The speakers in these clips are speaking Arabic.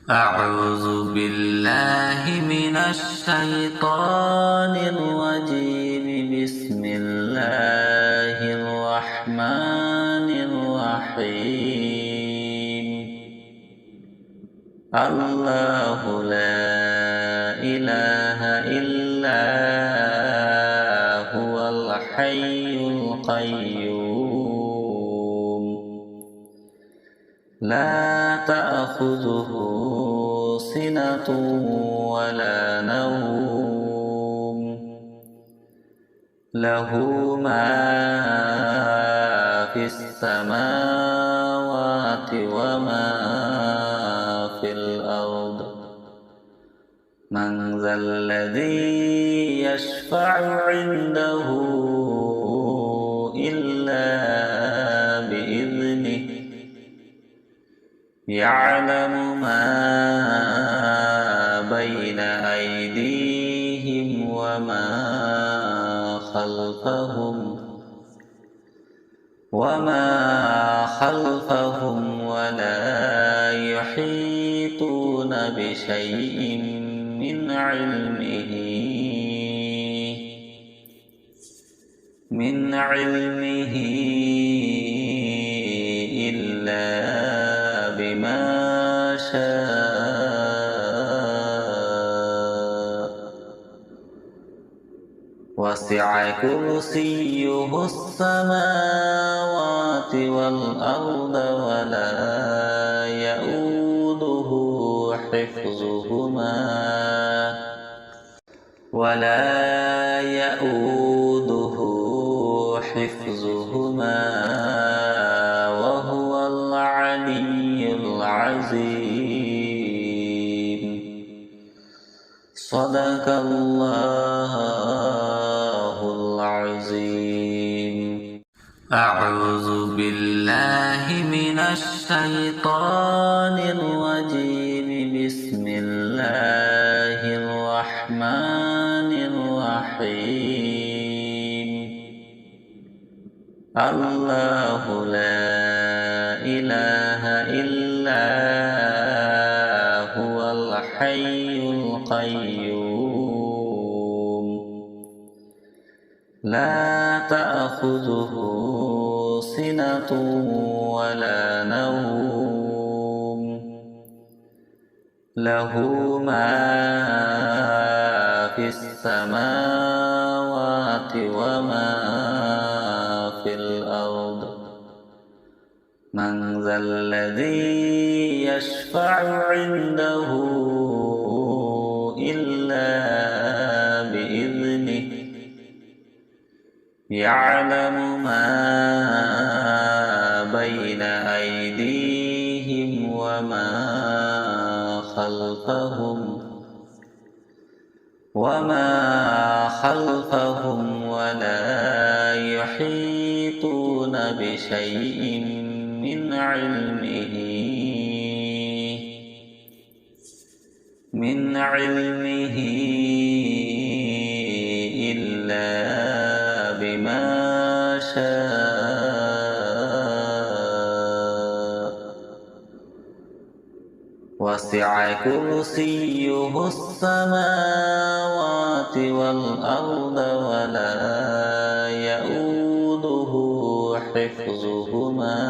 أعوذ بالله من الشيطان الرجيم. بسم الله الرحمن الرحيم. الله لا إله إلا هو الحي القيوم لا تأخذه سنة ولا نوم له ما في السماوات وما في الأرض. من ذا الذي يشفع عنده إلا بإذنه يعلم ما بين أيديهم وما خلفهم ولا يحيطون بشيء من علمه إلا بما شاء. وسع كرسيه السماوات والأرض ولا يؤوده حفظهما وهو العلي العظيم. صدق الله العظيم. أعوذ بالله من الشيطان الرجيم. بسم الله الرحمن الرحيم. الله لا إله إلا هو الحي القيوم لا تأخذه سنة ولا نوم له ما في السماوات وما في الأرض. من ذا الذي يشفع عنده إلا بإذنه يعلم ما بين أيديهم وما خلفهم ولا يحيطون بشيء من علمه إلا بما شاء. وسع كرسيه السماوات والأرض ولا يؤوده حفظهما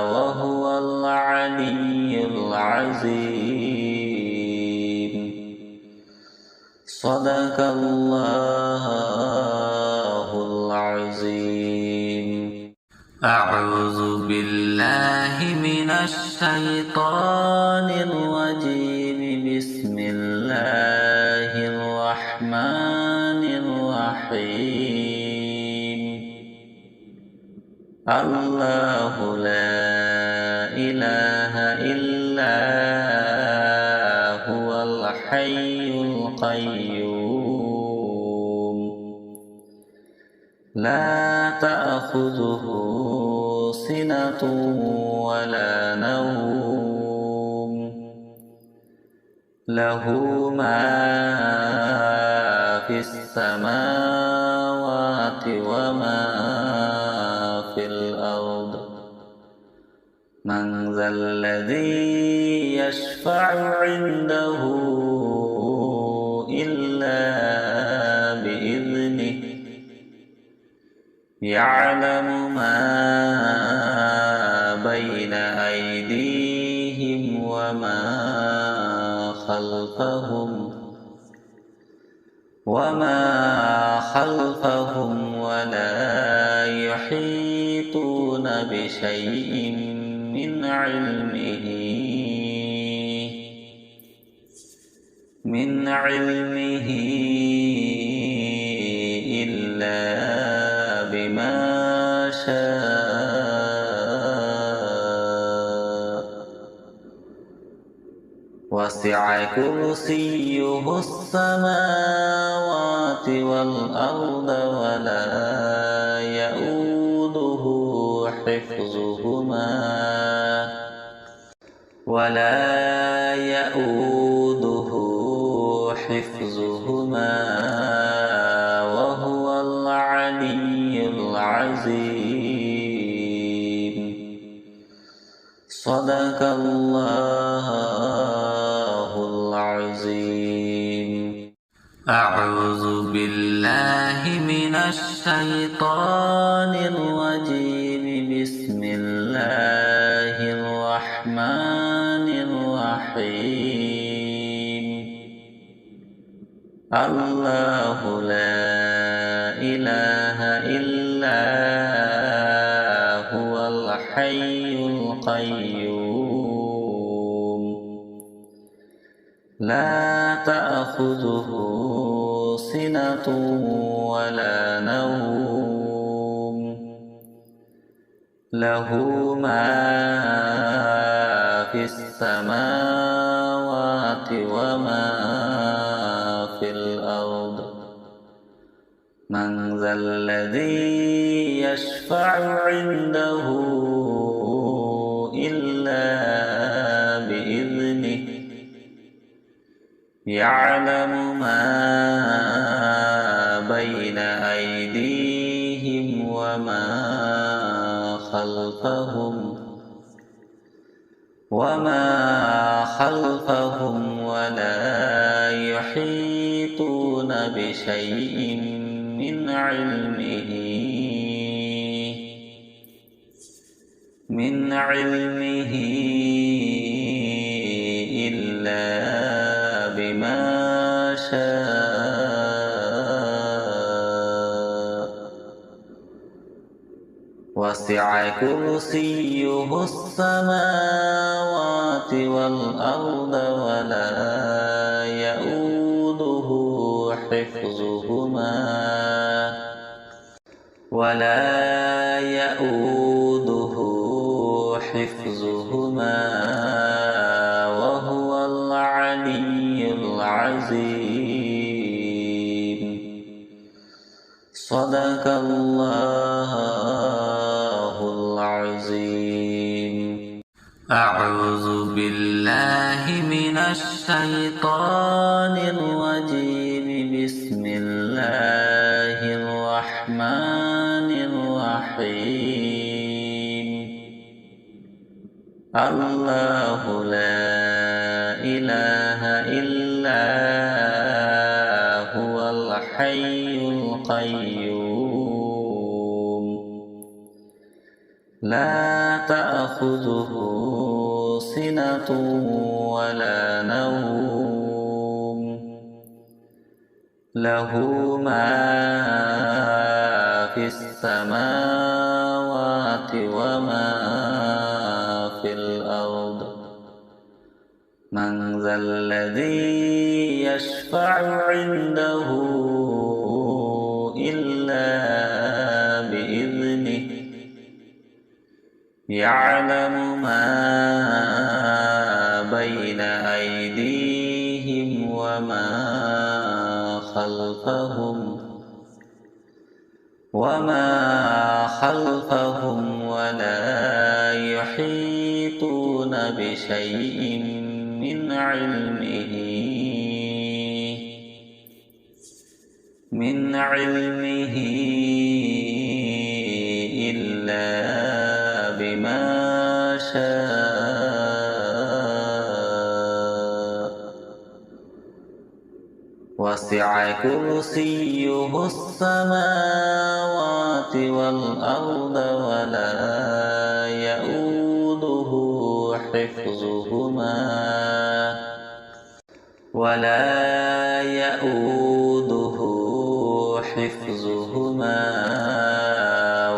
وهو العلي العظيم. صدق الله العظيم. أعوذ بالله من الشيطان الرجيم. بسم الله الرحمن الرحيم. الله لا إله إلا هو الحي القيوم لا تأخذه سنة ولا نوم له ما في السماوات وما في الأرض من ذا الذي يشفع عنده إلا بإذنه يعلم ما بين أيديهم وما خلفهم ولا يحيطون بشيء من علمه إلا بما شاء وسع كرسيه السماوات والأرض ولا يؤوده حفظهما وهو العلي العظيم. صدق الله العظيم. أعوذ بالله من الشيطان الرجيم. بسم الله الرحمن الرحيم. الله لا إله إلا هو الحي القيوم لا تأخذه سنة ولا نوم له ما في السماوات وما في الأرض من ذا الذي يشفع عنده إلا بإذنه يعلم ما بين أيديهم وما خلفهم ولا يحيطون بشيء من علمه إلا بما شاء وسع كرسيه السماوات والأرض ولا يؤوده حفظهما وهو العلي العظيم. صدق الله العظيم. أعوذ بالله من الشيطان الرجيم. بسم الله الرحمن الرحيم. الله لا إله إلا هو الحي القيوم لا تأخذه سنة ولا نوم له ما في السماوات وما في الأرض من ذا الذي يشفع عنده إلا بإذنه يعلم ما بين أيديهم وما خلفهم ولا يحيطون بشيء من علمه وسع كرسيه السماوات والأرض ولا يؤوده حفظهما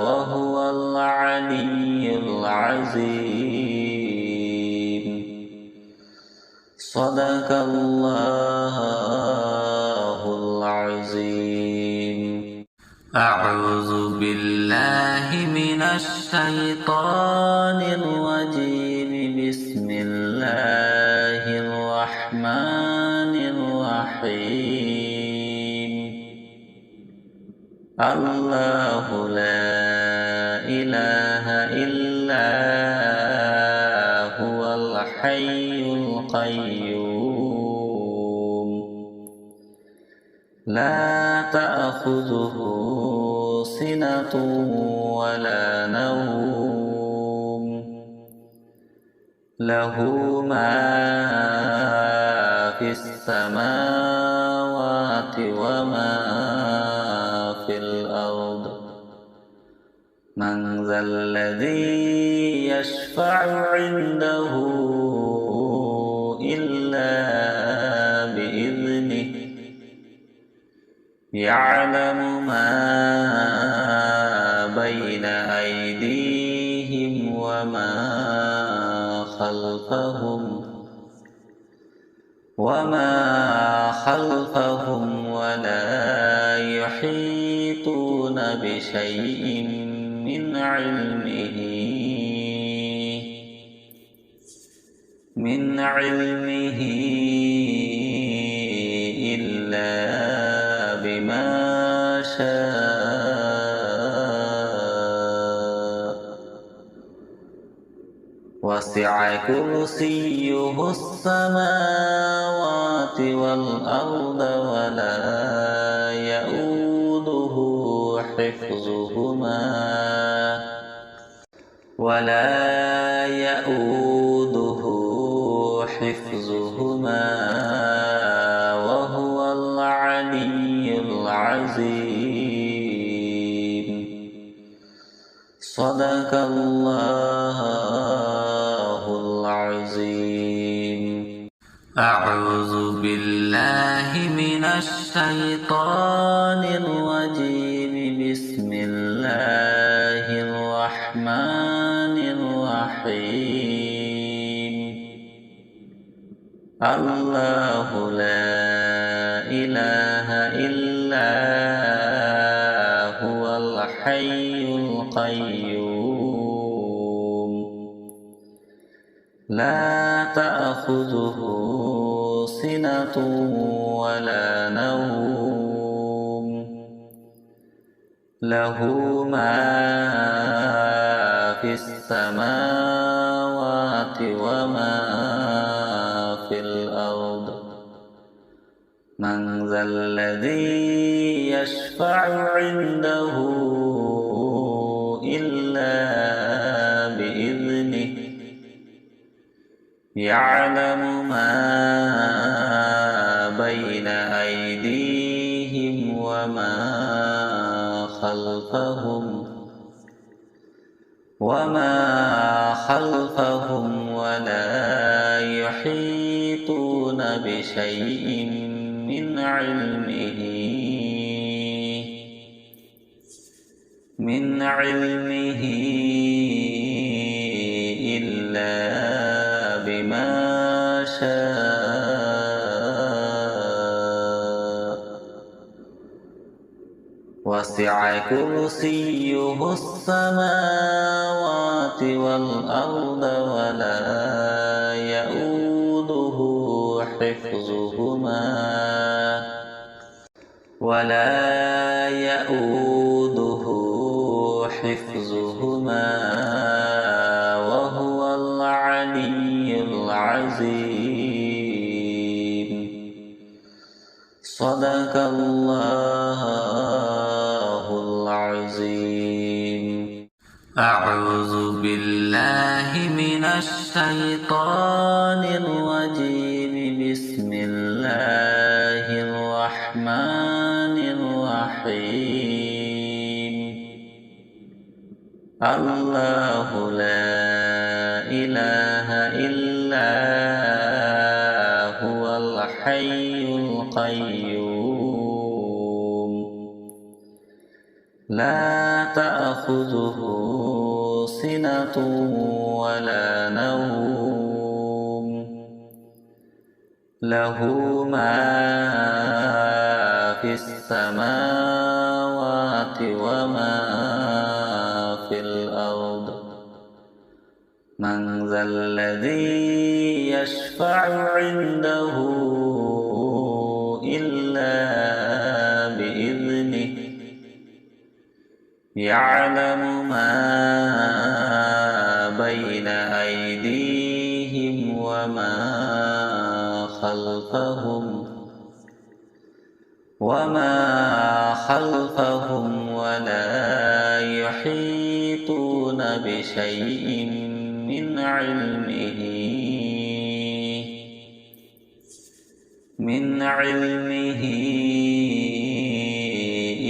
وهو العلي العظيم. صدق الله العظيم. أعوذ بالله من الشيطان الرجيم. بسم الله الرحمن الرحيم. الله لا إله إلا هو الحي القيوم لا تأخذه سنة ولا نوم له ما في السماوات وما في الأرض. من ذا الذي يشفع عنده إلا بإذنه يعلم ما بين أيديهم وما خلفهم ولا يحيطون بشيء من علمه إلا بما شاء. وسع كرسيه السماوات والأرض ولا يؤوده حفظهما وهو العلي العظيم. صدق الله العظيم. أعوذ بالله من الشيطان الرجيم. بسم الله الرحمن الرحيم. الله لا إله إلا هو الحي القيوم لا تأخذه سنة ولا نوم له ما في السماوات وما في الأرض. من ذا الذي يشفع عنده إلا بإذنه يعلم ما بين أيديهم وما خلفهم ولا يحيطون بشيء من علمه إلا بما شاء. وسع كرسيه السماوات والأرض ولا يؤوده حفظهما وهو العلي العظيم. صدق الله العظيم. أعوذ بالله من الشيطان الرجيم. بسم الله الرحمن الله لا إله إلا هو الحي القيوم لا تأخذه سنة ولا نوم له ما في السماوات وما في الأرض من ذا الذي يشفع عنده إلا بإذنه يعلم ما بين أيديهم وما خلفهم ولا يحيطون بشيء من علمه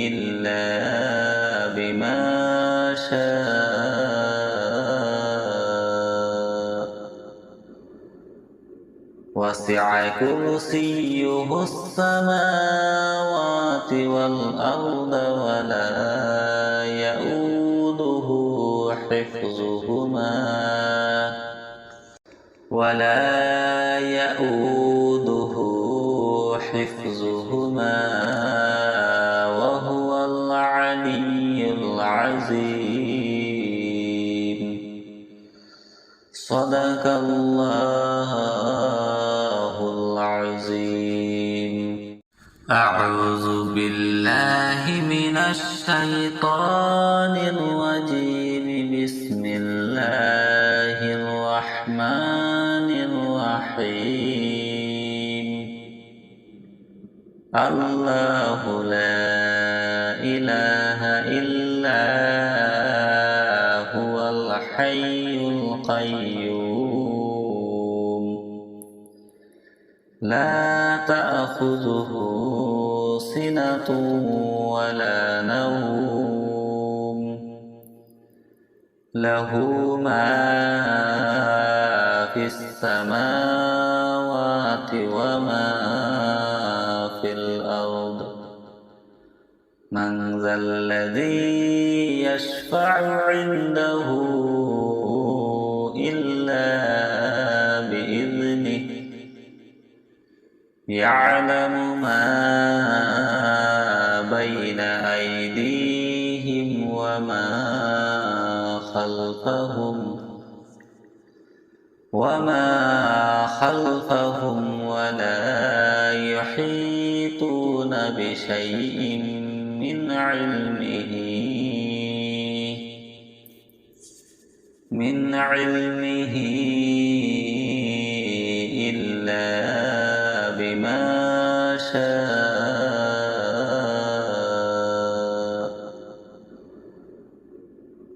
إلا بما شاء وسع كرسيه السماوات والأرض ولا يؤوده حفظهما وهو العلي العظيم صدق الله العظيم أعوذ بالله من الشيطان الرجيم بسم الله الرحمن الرحيم الله لا إله إلا هو الحي القيوم لا تأخذه سنة ولا نوم له ما في السماوات وما في الأرض من ذا الذي يشفع عنده إلا بإذنه يعلم ما بين أيديهم وما خلفهم ولا يحيطون بشيء من علمه إلا بما شاء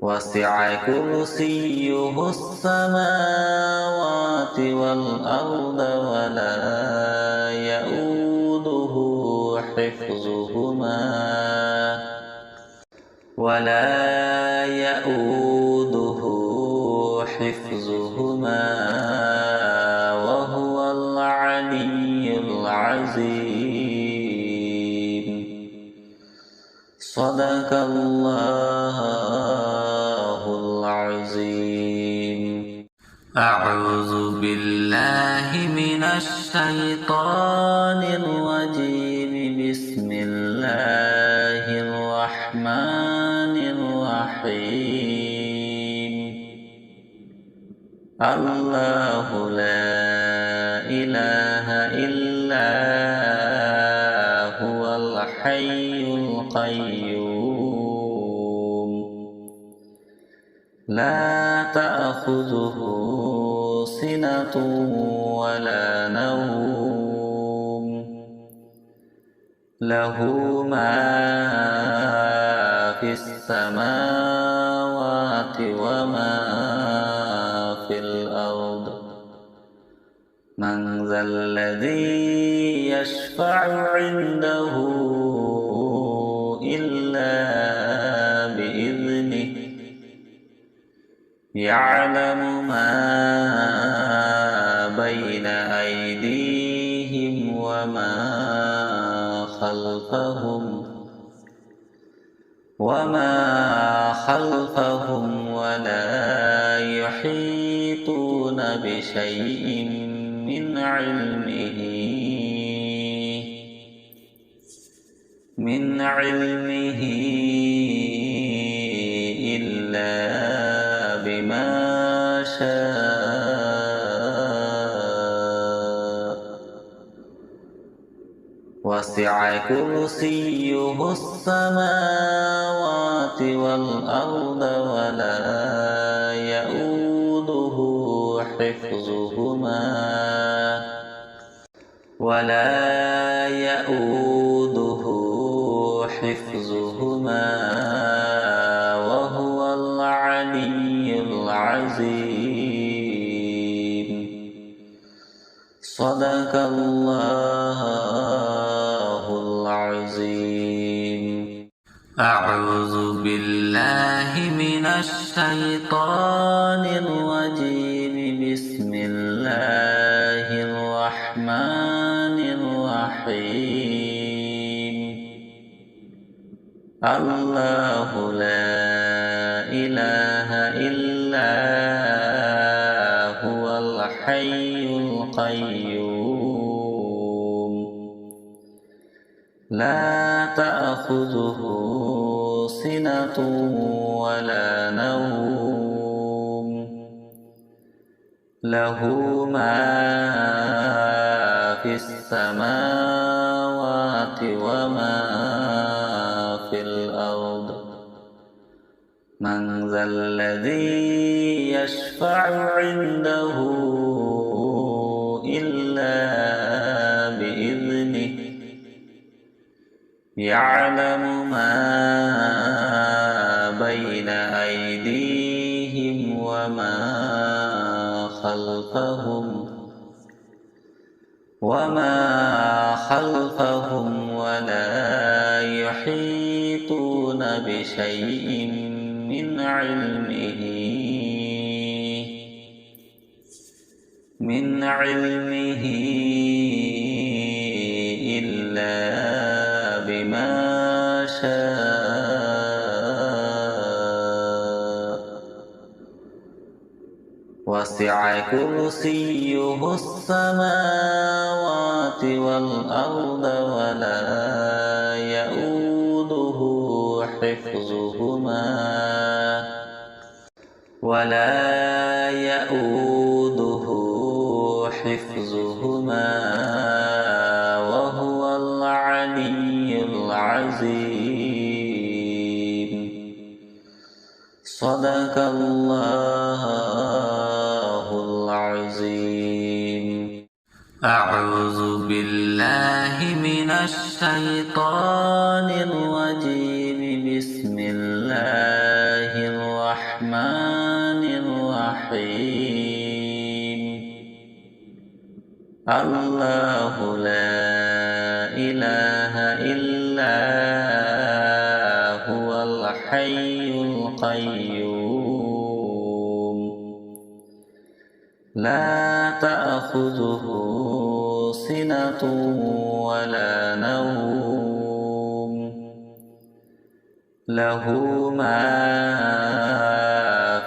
وسع كرسيه السماوات والأرض ولا يؤوده حفظهما وهو العلي العظيم صدق الله العظيم أعوذ بالله من الشيطان الرجيم بسم الله الرحمن الرحيم الله لا إله إلا هو الحي القيوم لا تأخذه سنة ولا نوم له ما في السماوات وما في الأرض من ذا الذي يشفع عنده إلا يعلم ما بين أيديهم وما خلفهم ولا يحيطون بشيء من علمه إلا بما شاء وسع كرسيه السماوات والأرض ولا يؤوده حفظهما وهو العلي العظيم. صدق الله العظيم. أعوذ بالله من الشيطان الرجيم. بسم الله الرحمن الرحيم. الله لا إله إلا هو الحي القيوم لا تأخذه سنة ولا نوم له ما في السماوات وما في الأرض. من ذا الذي يشفع عنده إلا بإذنه. يعلم ما بين أيديهم وما خلفهم ولا يحيطون بشيء من علمه إلا بما شاء وسع كرسيه السماوات والأرض ولا يؤوده حفظهما وهو العلي العظيم. صدق الله العظيم. أعوذ بالله من الشيطان الرجيم. بسم الله الرحمن الرحيم. الله لا إله إلا هو الحي القيوم لا تأخذه سنة ولا نوم له ما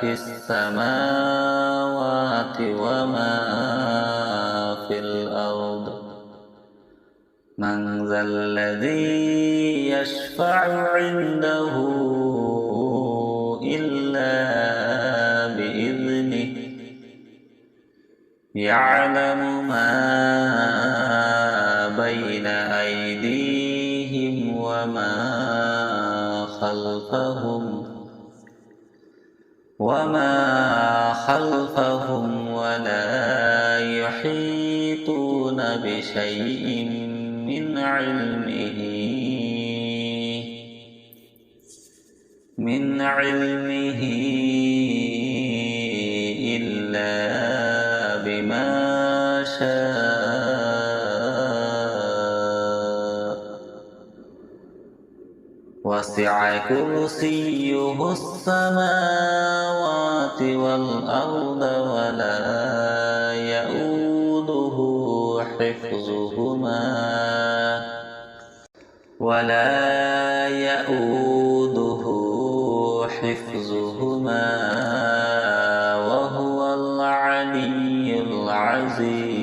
في السماوات وما في الأرض. من ذا الذي يشفع عنده إلا بإذنه. يعلم ما بين أيديهم وما خلفهم ولا يحيطون بشيء من علمه إلا بما شاء وسع وسع كرسيه السماوات والأرض ولا يؤوده حفظهما وهو العلي العظيم.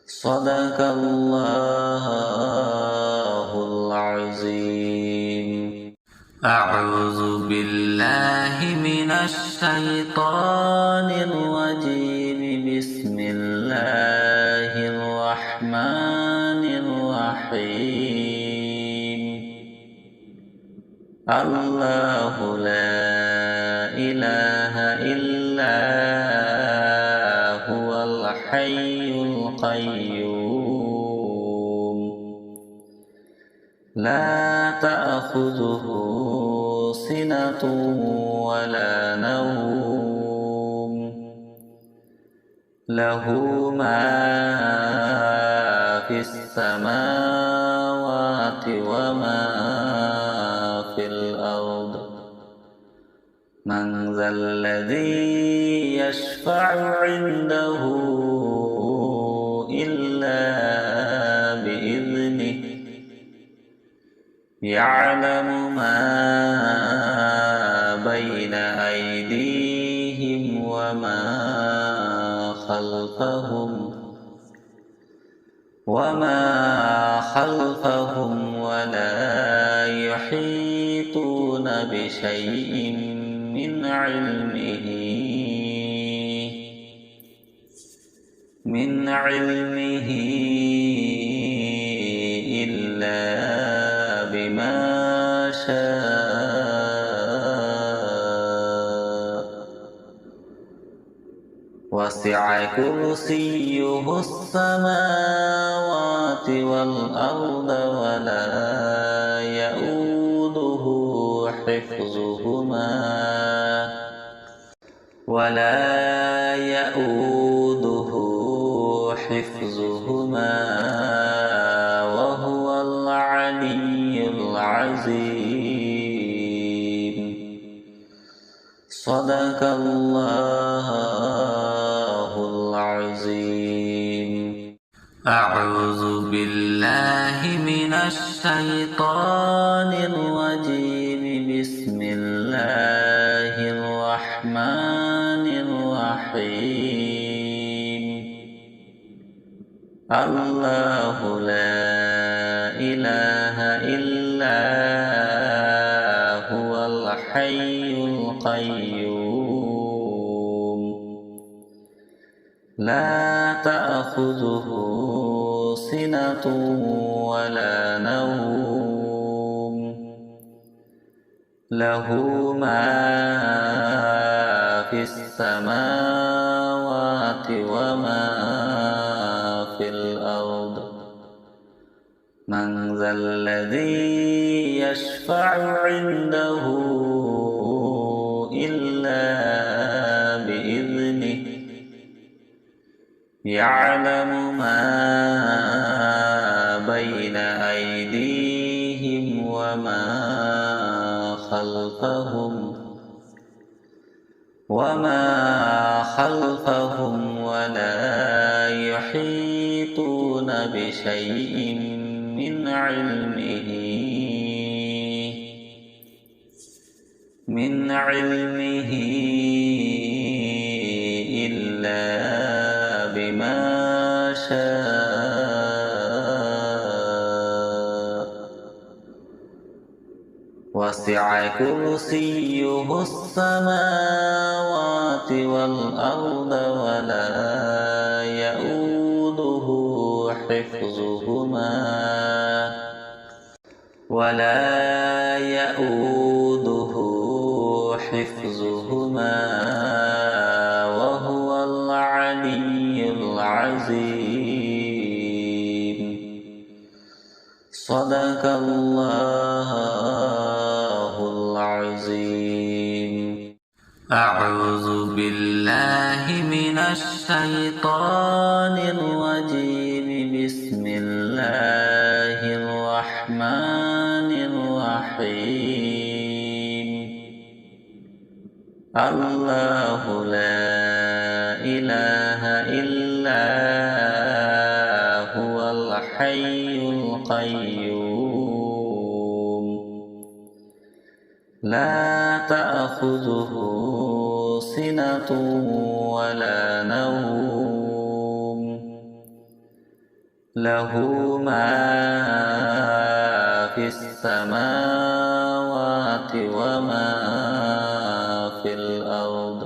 صدق الله العظيم. أعوذ بالله من الشيطان الرجيم. بسم الله الرحمن الرحيم. الله لا إله إلا هو الحي القيوم لا تأخذه سنة ولا نوم له ما في السماوات وما في الأرض. من ذا الذي يشفع عنده إلا بإذنه يعلم ما بين أيديهم وما خلفهم ولا يحيطون بشيء من علمه إلا بما شاء. وسع كرسيه السماوات والأرض ولا يؤوده حفظهما وهو العلي العظيم. صدق الله العظيم. أعوذ بالله من الشيطان الرجيم. بسم الله الرحمن الرحيم. الله لا إله إلا هو الحي القيوم لا تأخذه سنة ولا نوم له ما في السماوات وما في الأرض. من ذا الذي يشفع عنده إلا بإذنه يعلم ما بين أيديهم وما خلفهم ولا يحيطون بشيء من علمه إلا بما شاء. وسع كرسيه السماوات والأرض ولا يؤوده حفظهما وهو العلي العظيم. صدق الله العظيم. أعوذ بالله من الشيطان الرجيم. بسم الله الرحمن الرحيم الله لا إله إلا هو الحي القيوم لا تأخذه سنة ولا نوم له ما في السماوات وما في الأرض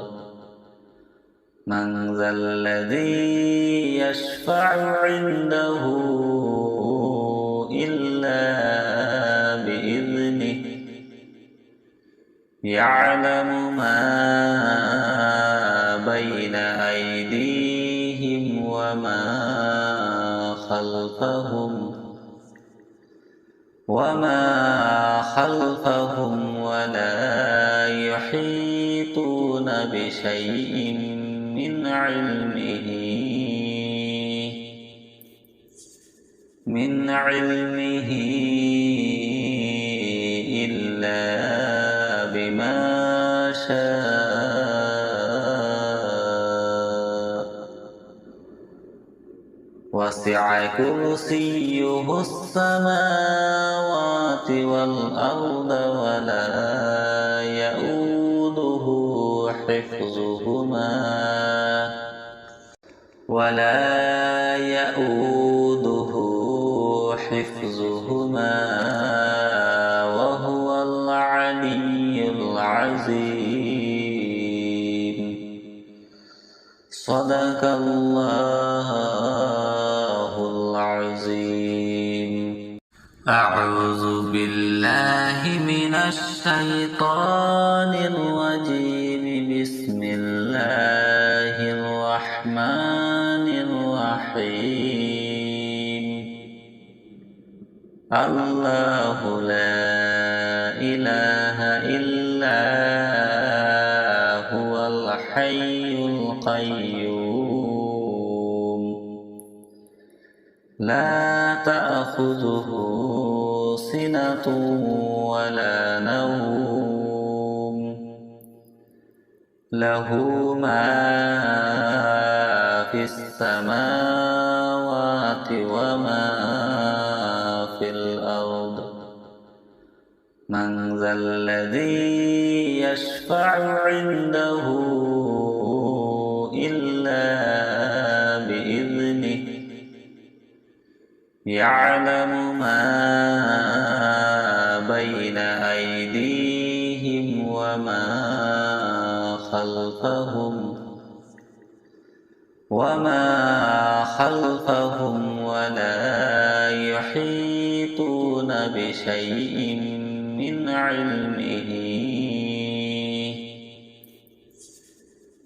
من ذا الذي يشفع عنده إلا بإذنه يعلم ما بين أيديهم وما خلفهم ولا يحيطون بشيء من علمه إلا بما شاء وسع كرسيه السماوات والأرض ولا يؤوده حفظهما وهو العلي العظيم صدق الله العظيم أعوذ بالله من الشيطان الرجيم بسم الله الرحمن الرحيم الله لا إله إلا هو الحي القيوم لا تأخذه سنة ولا نوم له ما في السماوات وما في الأرض من ذا الذي يشفع عنده إلا بإذنه يعلم ما بين أيديهم وما خلفهم ولا يحيطون بشيء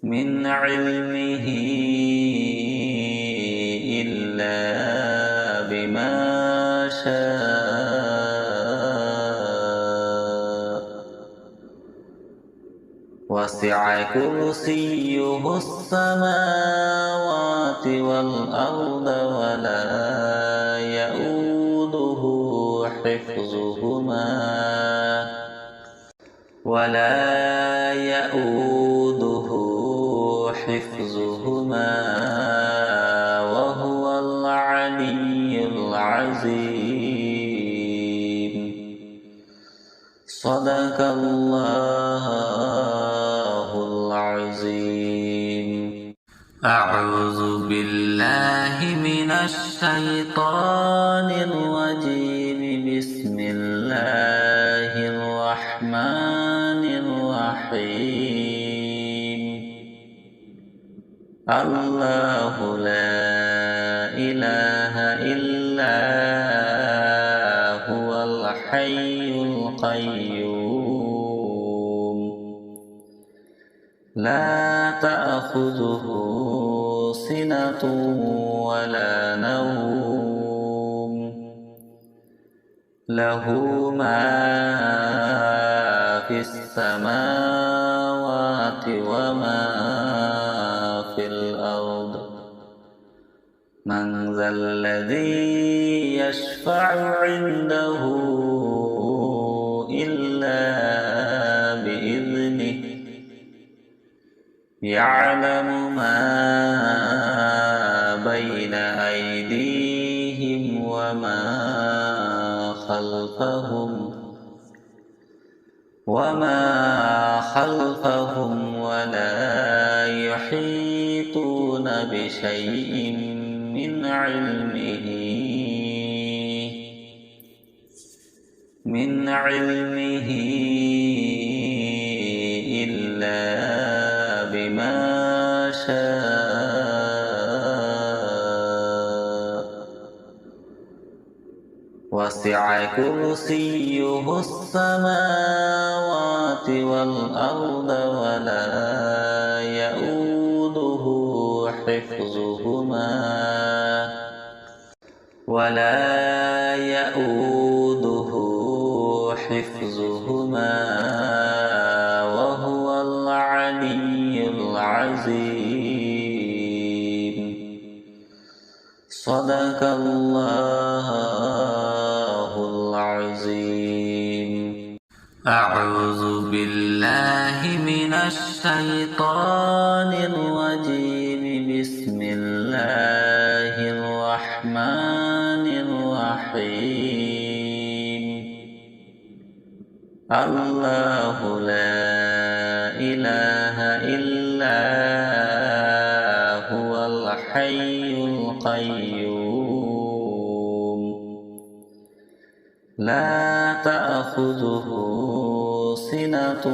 من علمه إلا بما شاء وسع كرسيه السماوات والأرض ولا يؤوده حفظهما وهو العلي العظيم صدق الله العظيم أعوذ بالله من الشيطان الرجيم بسم الله الرحمن الرحيم الله لا إله إلا هو الحي القيوم لا تأخذه سنة ولا نوم له ما في السماوات وما في الأرض من ذا الذي يشفع عنده يعلم ما بين أيديهم وما خلفهم ولا يحيطون بشيء من علمه إلا بما شاء وسع كرسيه السماوات والأرض ولا يؤوده حفظهما وهو العلي العظيم. صدق الله العظيم. أعوذ بالله من الشيطان الرجيم. بسم الله الرحمن الرحيم. الله لا إله إلا هو الحي القيوم لا تأخذه سنة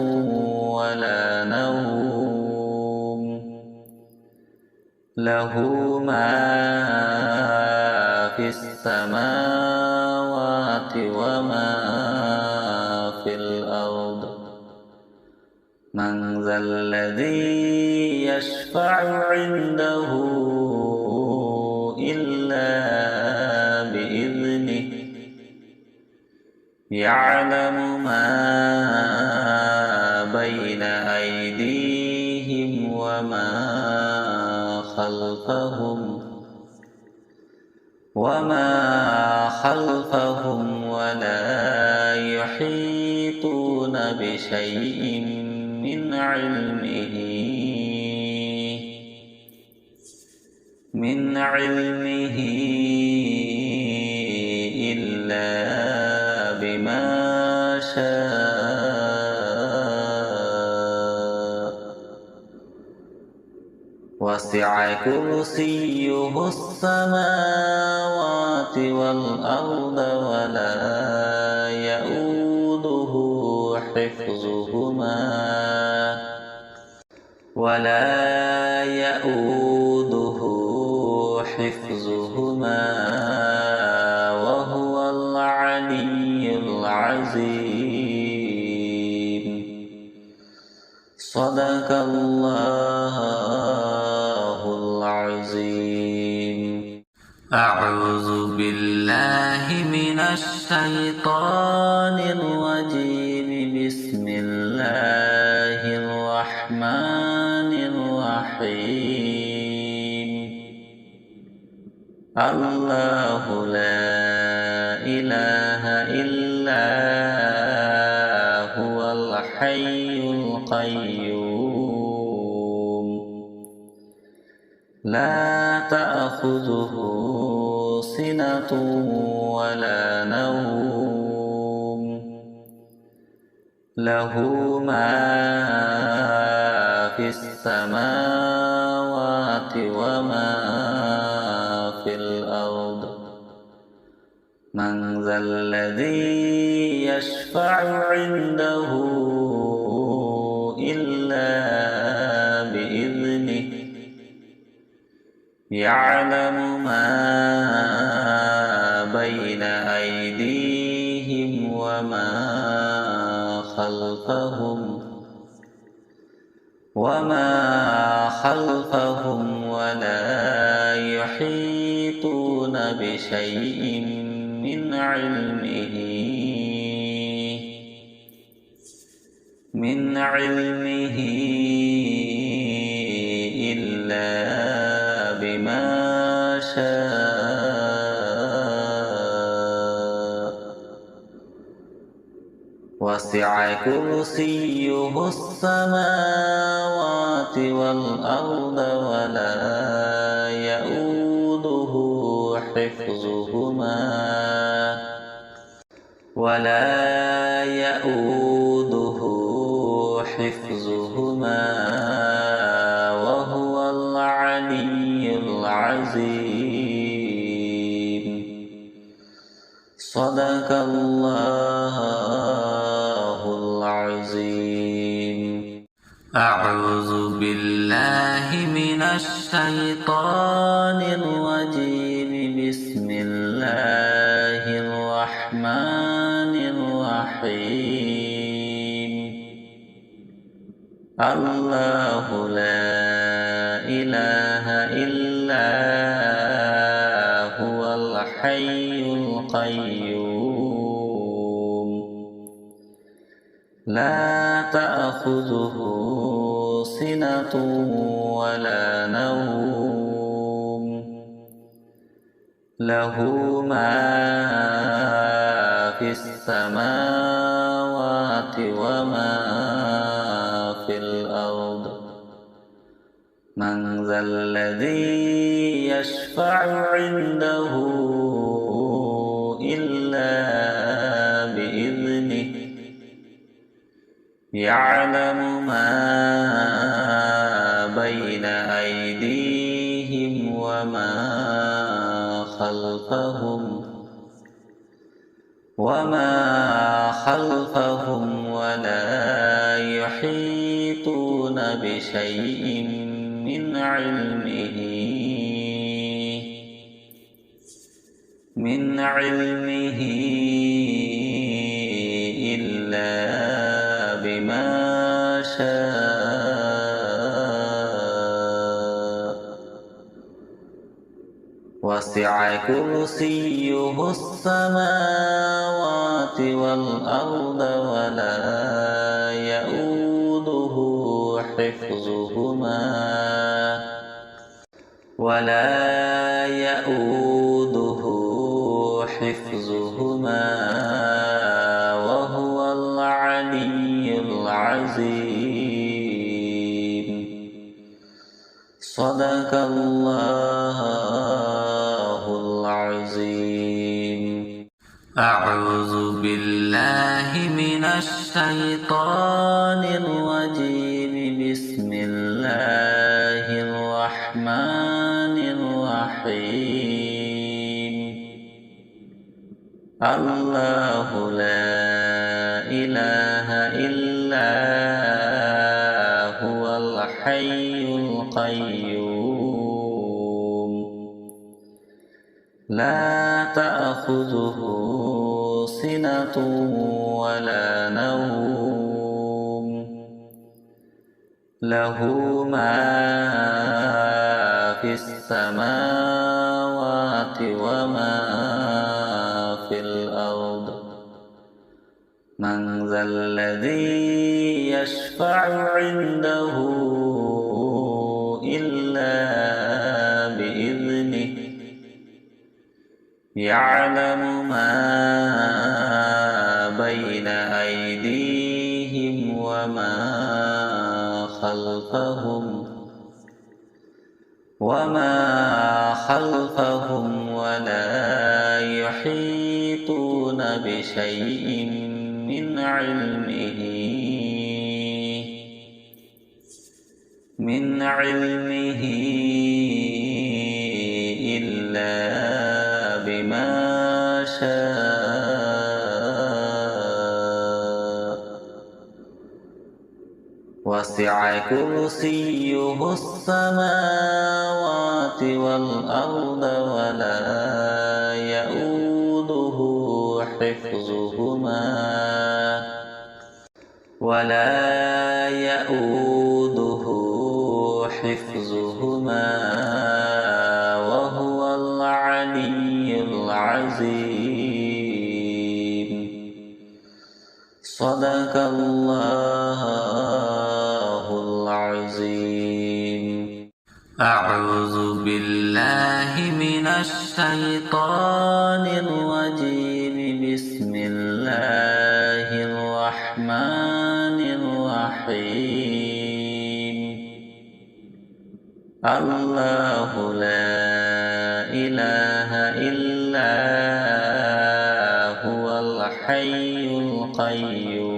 ولا نوم له ما في السماوات وما في الأرض. من ذا الذي يشفع عنده إلا بإذنه. يعلم ما بين أيديهم وما خلفهم ولا يحيطون بشيء من علمه إلا بما شاء وسع كرسيه السماوات والأرض ولا يؤوده حفظهما وهو العلي العظيم. صدق الله العظيم. أعوذ بالله من الشيطان الرجيم. بسم الله الرحمن الرحيم. الله لا إله إلا هو الحي القيوم لا تأخذه سنة ولا نوم له ما في السماوات وما في الأرض. من ذا الذي يشفع عنده إلا بإذنه. يعلم ما بين أيديهم وما خلفهم ولا يحيطون بشيء من علمه إلا بما شاء وسع كرسيه السماوات والأرض ولا يؤوده حفظهما وهو العلي العظيم. صدق الله العظيم. أعوذ بالله من الشيطان الرجيم. بسم الله الرحمن الرحيم. الله لا إله إلا هو الحي القيوم لا تأخذه سنة ولا نوم له ما في السماوات وما في الأرض. من ذا الذي يشفع عنده إلا بإذنه يعلم ما بين أيديهم وما خلفهم ولا يحيطون بشيء من علمه إلا بما شاء. وسع كرسيه السماوات والأرض ولا يؤوده حفظهما وهو العلي العظيم. صدق الله العظيم. أعوذ بالله من الشيطان الرجيم. بسم الله الرحمن الرحيم. الله لا إله إلا هو الحي القيوم لا تأخذه سنة ولا نوم له ما في السماوات وما في الأرض. من ذا الذي يشفع عنده إلا بإذنه يعلم ما بين أيديهم وما خلفهم ولا يحيطون بشيء من علمه إلا بما شاء. وسع كرسيه السماوات والأرض ولا يؤوده حفظهما وهو العلي العظيم. صدق الله العظيم. أعوذ بالله من الشيطان الرجيم. بسم الله الرحمن الرحيم الله لا إله إلا هو الحي القيوم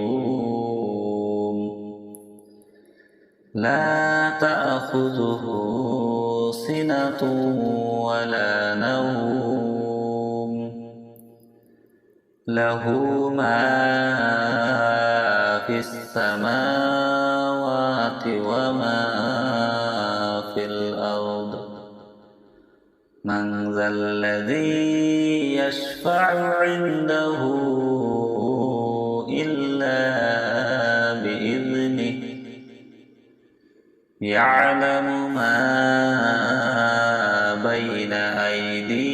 لا تأخذه سنة ولا نوم له ما في السماوات وما في الأرض من ذا الذي يشفع عنده إلا بإذنه يعلم ما بين أيديهم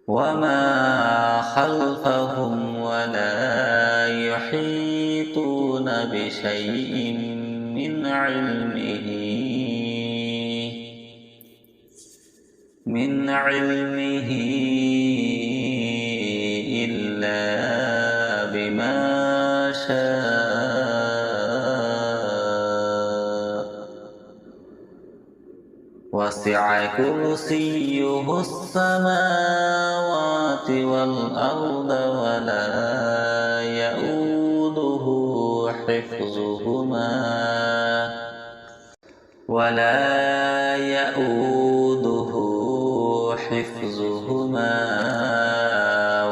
وما خلفهم ولا يحيطون بشيء من علمه إلا بما شاء وسع كرسيه السماوات والأرض ولا يؤوده حفظهما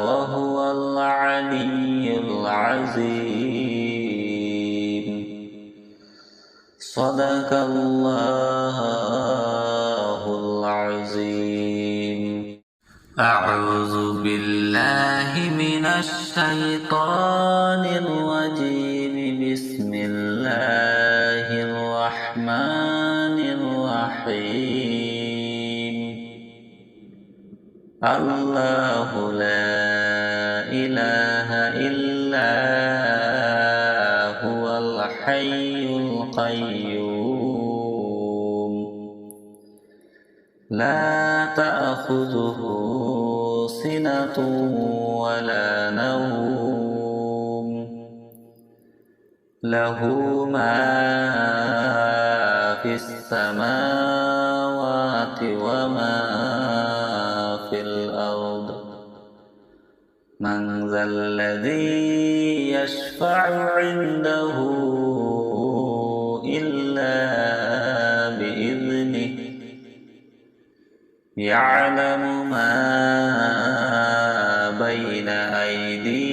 وهو العلي العظيم صدق الله العظيم أعوذ بالله من الشيطان الرجيم بسم الله الرحمن الرحيم الله لا إله إلا هو الحي القيوم لا تأخذه سنة ولا نوم له ما في السماوات وما في الأرض من ذا الذي يشفع عنده إلا بإذنه يعلم ما بين أيديهم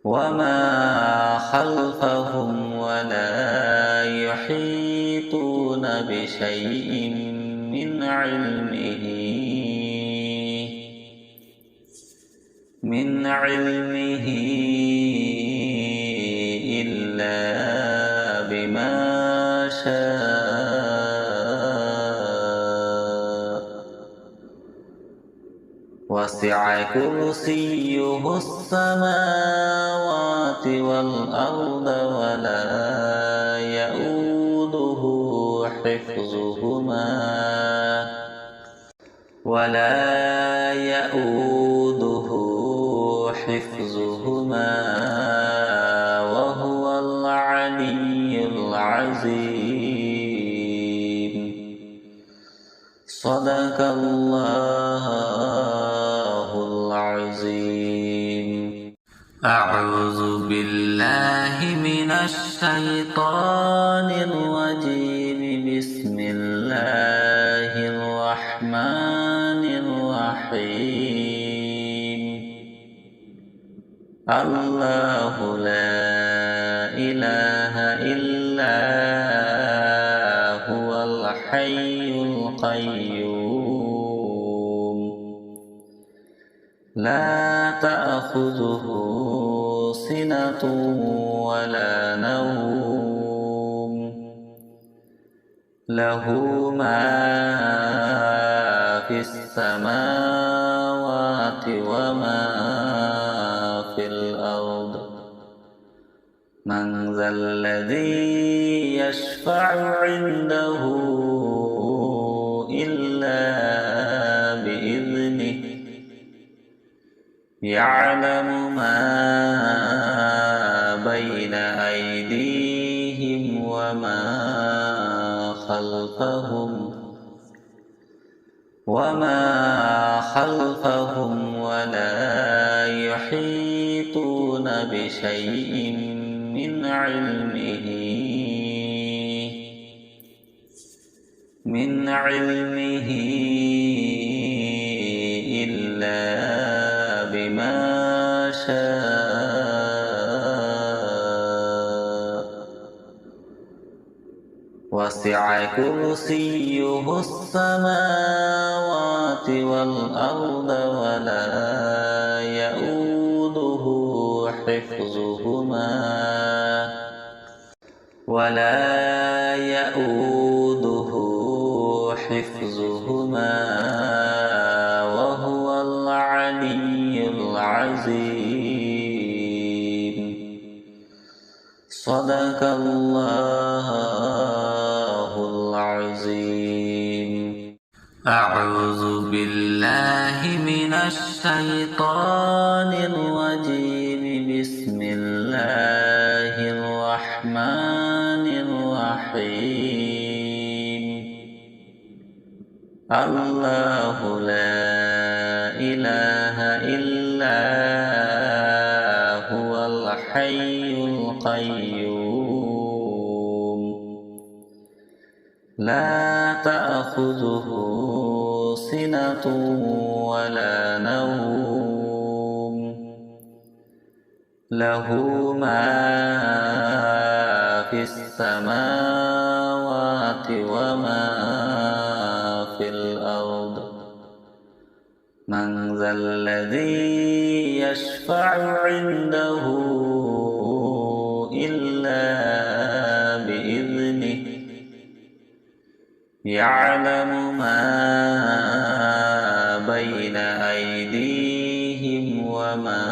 وما خلفهم ولا يحيطون بشيء من علمه إلا بما شاء وسع كرسيه السماوات والأرض ولا يؤوده حفظهما وهو العلي العظيم صدق الله العظيم أعوذ بالله من الشيطان الرجيم بسم الله الرحمن الرحيم الله لا إله إلا هو الحي القيوم لا تأخذه سنة ولا نوم له ما في السماوات وما في الأرض من ذا الذي يشفع عنده يعلم ما بين أيديهم وما خلفهم ولا يحيطون بشيء من علمه إلا بما شاء وسع كرسيه السماوات والأرض ولا يؤوده حفظهما وهو العلي العظيم. صدق الله العظيم. أعوذ بالله من الشيطان الرجيم. بسم الله الرحمن الرحيم. الله لا إله إلا هو الحي القيوم لا تأخذه سنة ولا نوم له ما في السماوات وما في الأرض. من ذا الذي يشفع عنده إلا بإذنه. يعلم ما بين أيديهم وما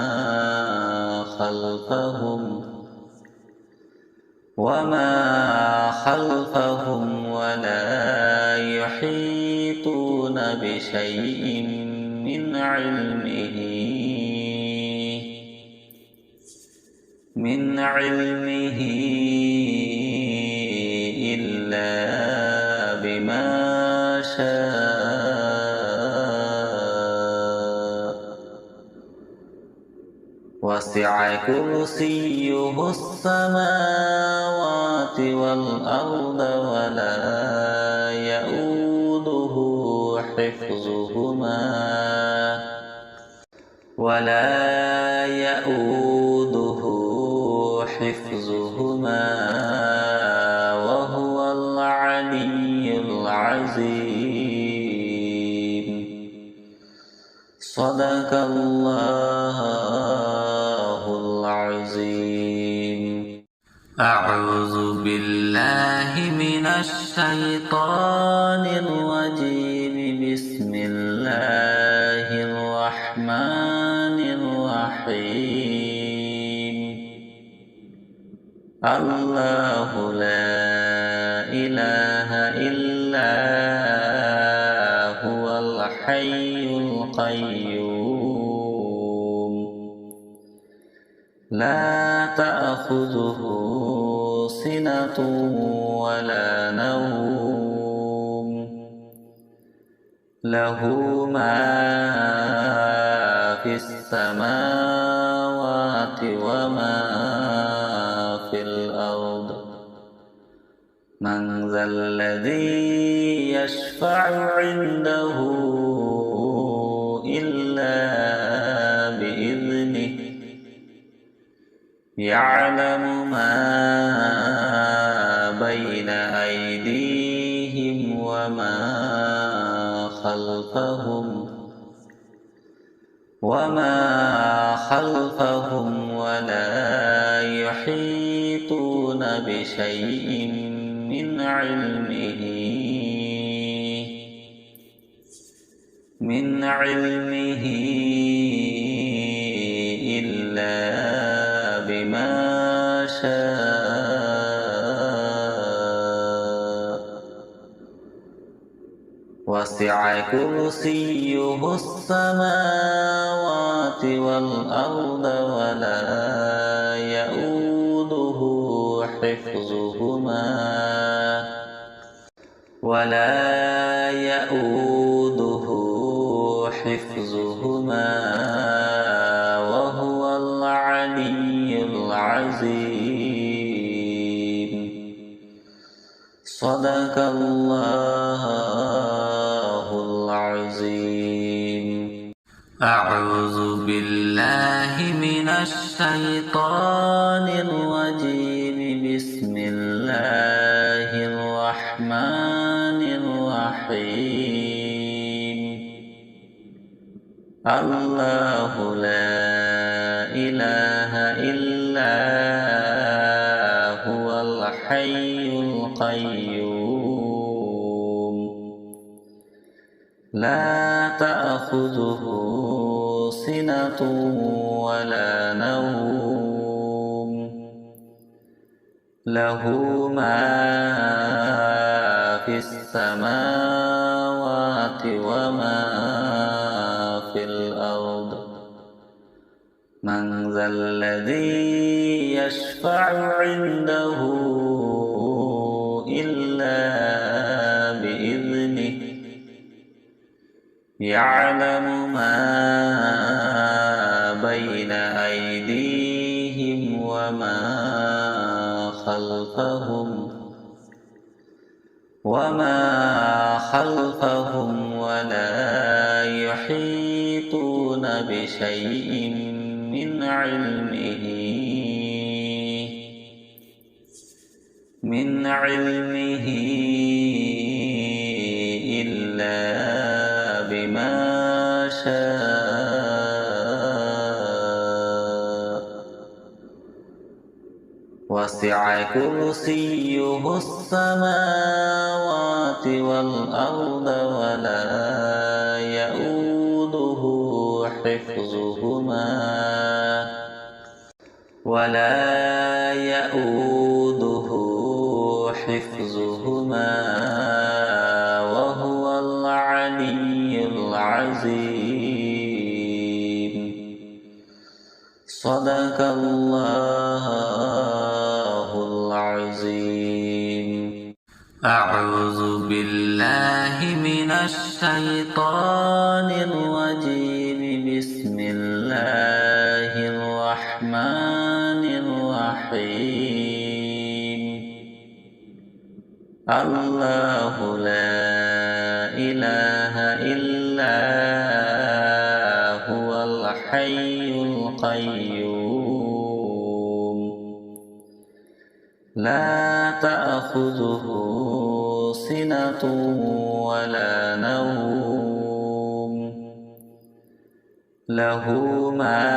خلفهم ولا يحيطون بشيء من علمه إلا بما شاء وسع كرسيه السماوات والأرض ولا يؤوده حفظهما وهو العلي العظيم. صدق الله العظيم. أعوذ بالله من الشيطان الرجيم. بسم الله الرحمن الرحيم. الله لا إله إلا هو الحي القيوم لا تأخذه سنة ولا نوم له ما في السماوات وما في الأرض. من ذا الذي يشفع عنده إلا بإذنه. يعلم ما بين أيديهم وما خلفهم ولا يحيطون بشيء من علمه إلا بما شاء وسع كرسيه السماوات والأرض ولا يؤوده حفظهما وهو العلي العظيم. صدق الله العظيم. أعوذ بالله من الشيطان الرجيم. بسم الله الرحمن الرحيم. الله لا إله إلا هو الحي القيوم لا تأخذه سنة ولا نوم له ما في السماوات وما في الأرض. من ذا الذي يشفع عنده إلا بإذنه يعلم ما بين أيديهم وما خلفهم ولا يحيطون بشيء من علمه إلا بما شاء. وسع كرسيه السماوات والأرض ولا يؤوده حفظهما وهو العلي العظيم. صدق الله العظيم. أعوذ بالله من الشيطان الرجيم. بسم الله الرحمن الرحيم. الله لا إله إلا هو الحي القيوم لا تأخذه سنة ولا نوم له ما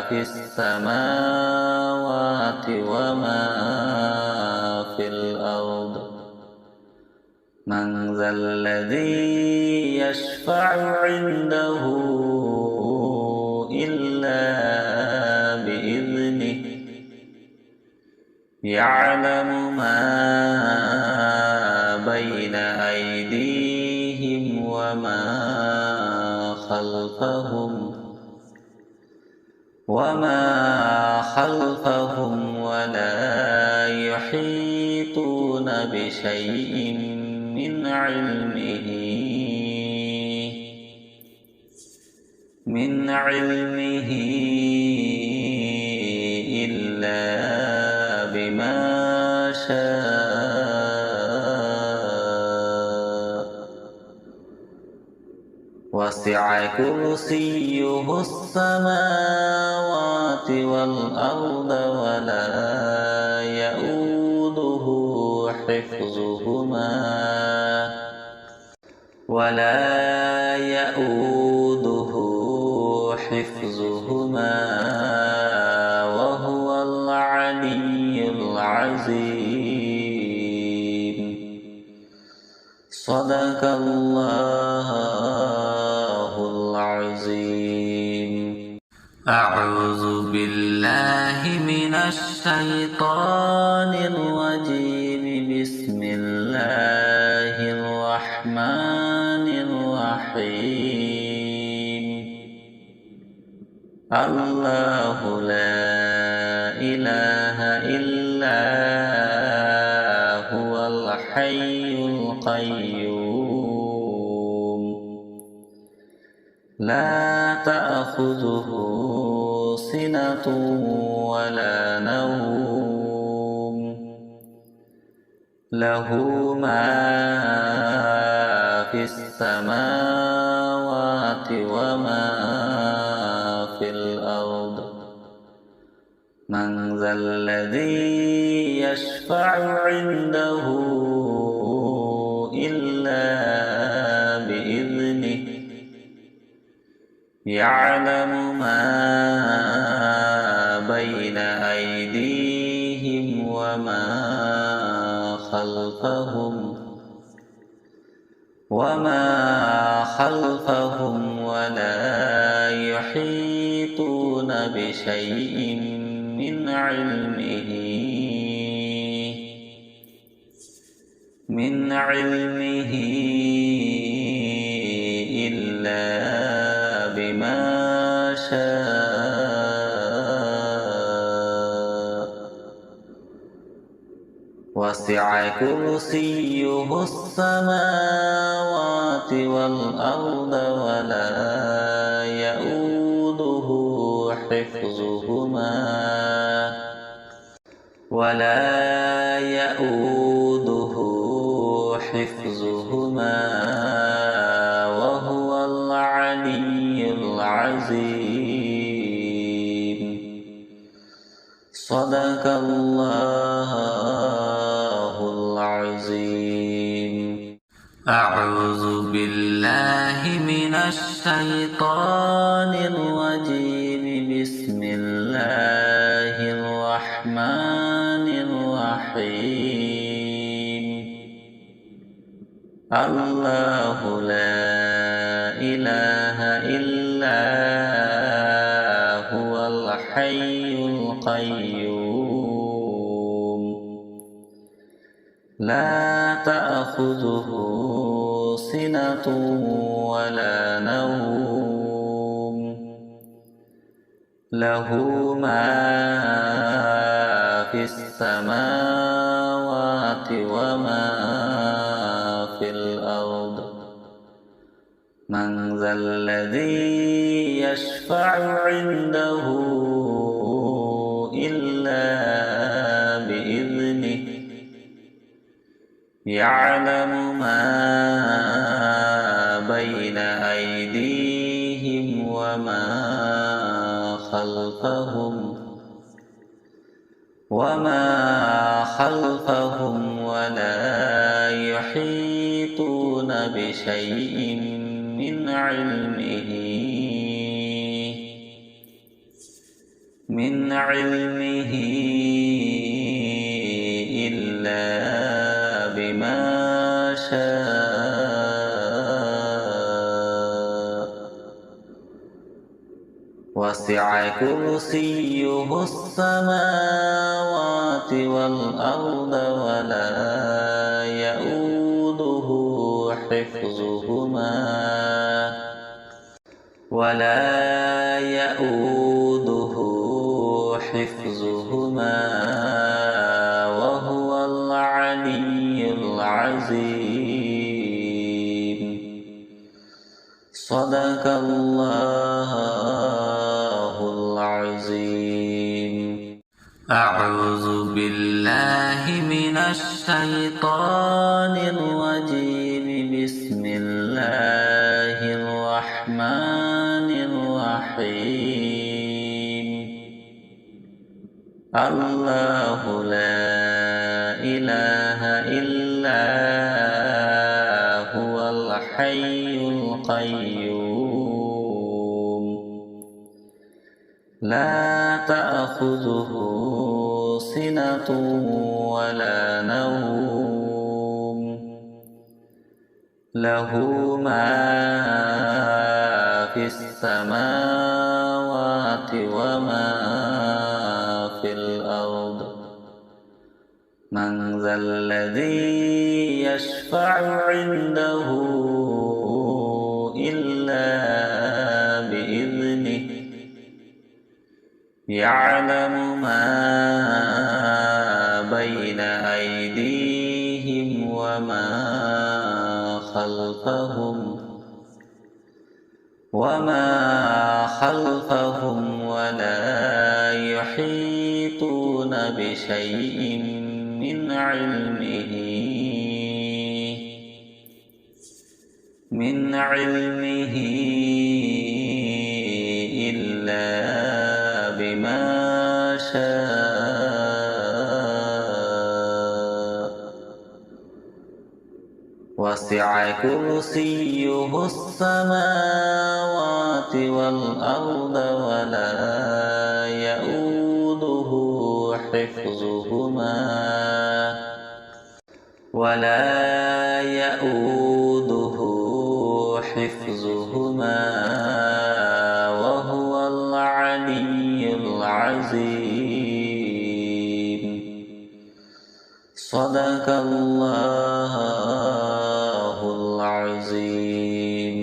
في السماوات وما في الأرض. من ذا الذي يشفع عنده إلا بإذنه يعلم ما بين أيديهم وما خلفهم ولا يحيطون بشيء من علمه إلا بما شاء. وسع كرسيه السماوات والأرض ولا يؤوده حفظهما وهو العلي العظيم. صدق الله العظيم. أعوذ بالله من الشيطان الرجيم. بسم الله الرحمن الله لا إله إلا هو الحي القيوم لا تأخذه سنة ولا نوم له ما في السماوات وما في الأرض من ذا الذي يشفع عنده إلا بإذنه يعلم ما بين أيديهم وما خلفهم ولا يحيطون بشيء من علمه إلا بما شاء وسع كرسيه السماوات والأرض ولا يؤوده حفظهما وهو العلي العظيم صدق الله العظيم. أعوذ بالله من الشيطان الرجيم. بسم الله الرحمن الرحيم. الله لا إله إلا هو الحي القيوم لا تأخذه سنة ولا نوم له ما في السماوات وما في الأرض من ذا الذي يشفع عنده إلا بإذنه يعلم ما بين أيديهم وما خلفهم ولا يحيطون بشيء من علمه إلا بما شاء وسع كرسيه السماوات والأرض ولا يؤوده حفظهما وهو العلي العظيم صدق الله العظيم. أعوذ بالله من الشيطان الرجيم. بسم الله الرحمن الرحيم. الله لا إله إلا هو الحي القيوم لا تأخذه سنة ولا نوم له ما في السماوات وما في الأرض من ذا الذي يشفع عنده إلا بإذنه يعلم ما بين أيديهم وما خلفهم ولا يحيطون بشيء من علمه إلا بما شاء وسع كرسيه السماوات والأرض ولا يؤوده حفظهما وهو العلي العظيم. صدق الله العظيم.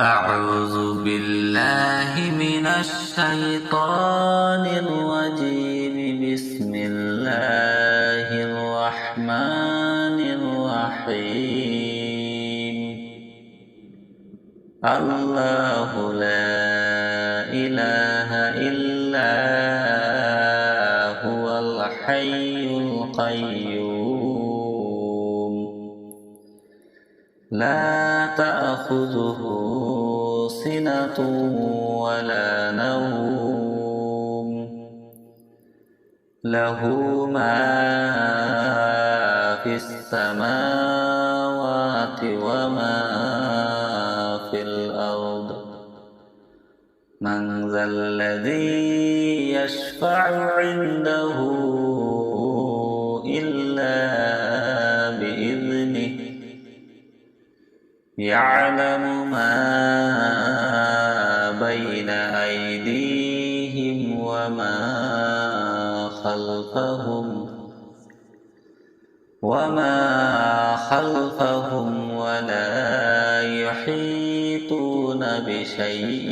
أعوذ بالله من الشيطان الرجيم. بسم الله الرحمن الرحيم. الله لا إله إلا هو الحي القيوم لا تأخذه سنة ولا نوم له ما في السماوات وما في الأرض. من ذا الذي يشفع عنده إلا بإذنه. يعلم ما بين أيديهم وما خلفهم ولا يحيطون بشيء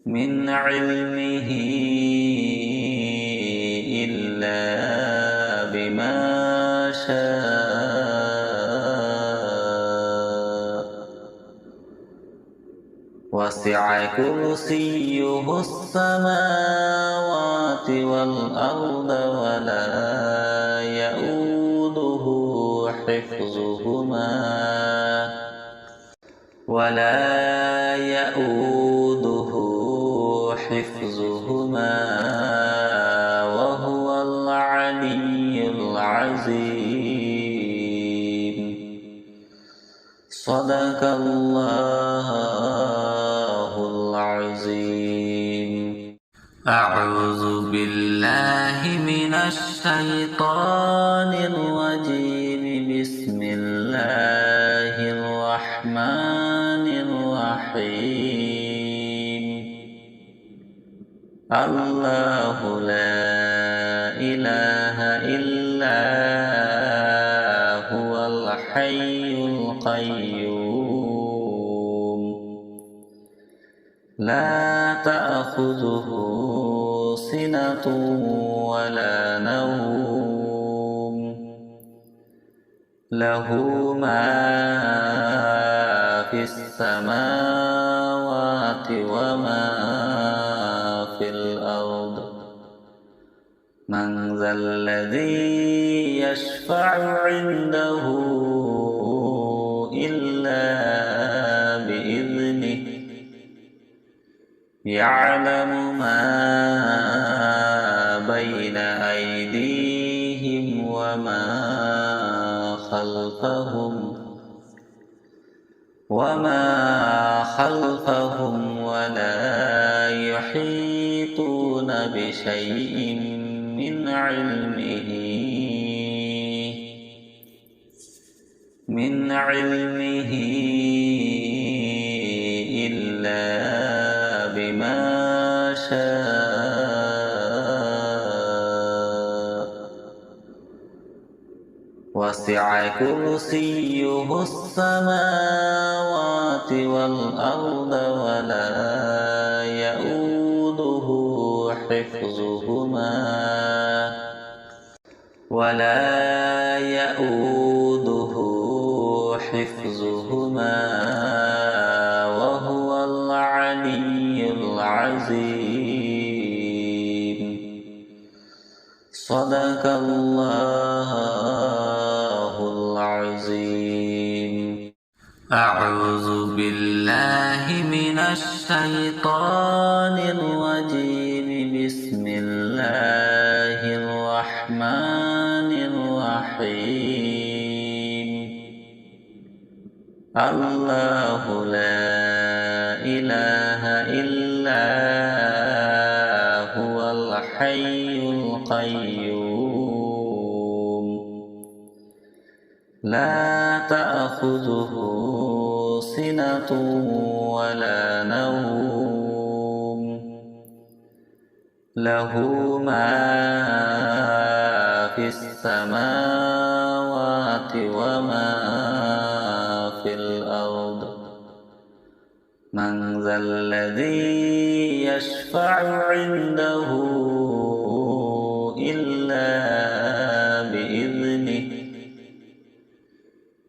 من علمه إلا بما شاء وسع كرسيه السماوات والأرض ولا يؤوده حفظهما وهو العلي العظيم. صدق الله العظيم. أعوذ بالله من الشيطان الرجيم. بسم الله الرحمن الرحيم. الله لا إله إلا هو الحي القيوم لا تأخذه سنة ولا نوم له ما في السماوات وما في الأرض. من ذا الذي يشفع عنده إلا بإذنه. يعلم ما بين أيديهم وما خلفهم ولا يحيطون بشيء من علمه إلا بما شاء وسع كرسيه السماوات والأرض ولا يؤوده حفظهما وهو العلي العظيم. صدق الله العظيم. أعوذ بالله من الشيطان الرجيم. بسم الله الرحمن الرحيم. الله لا إله إلا هو الحي القيوم لا تأخذه سنة ولا نوم له ما في السماوات وما في الأرض. من ذا الذي يشفع عنده إلا بإذنه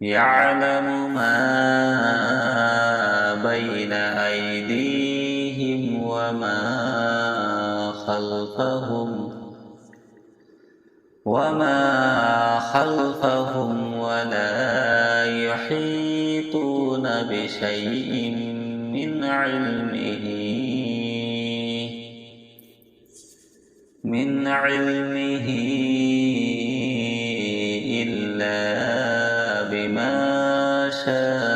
يعلم ما بين أيديهم وما خلفهم ولا يحيطون بشيء من علمه إلا بما شاء.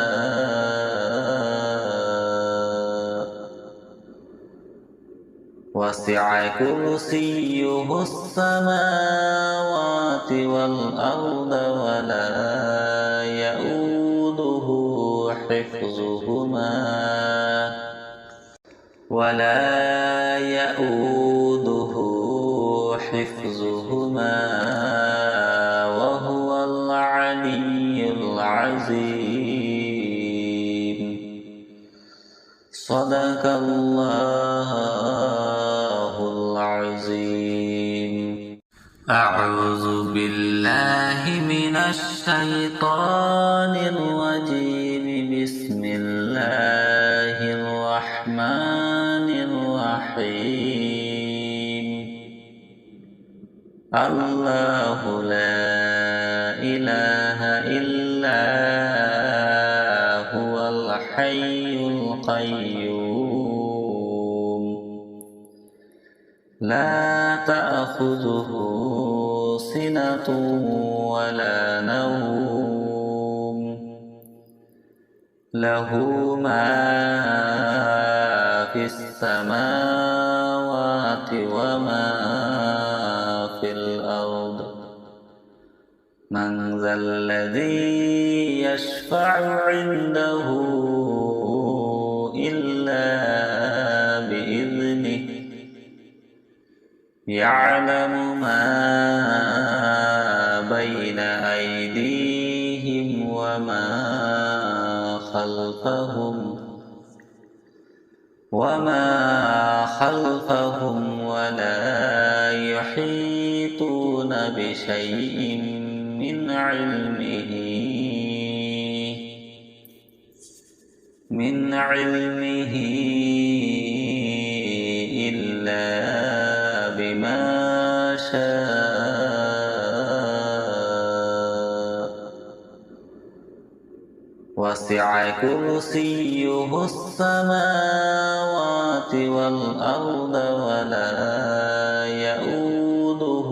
وسع كرسيه السماوات والأرض ولا يؤوده حفظهما وهو العلي العظيم. صدق الله العظيم. أعوذ بالله من الشيطان الرجيم. بسم الله الرحمن الرحيم. الله لا إله إلا هو الحي القيوم لا تأخذه سنة ولا نوم له ما في السماوات وما في الأرض. من ذا الذي يشفع عنده إلا بإذنه يعلم ما بين أيديهم وما خلفهم ولا يحيطون بشيء من علمه إلا بما شاء. وسع كرسيه السماوات والأرض ولا يؤوده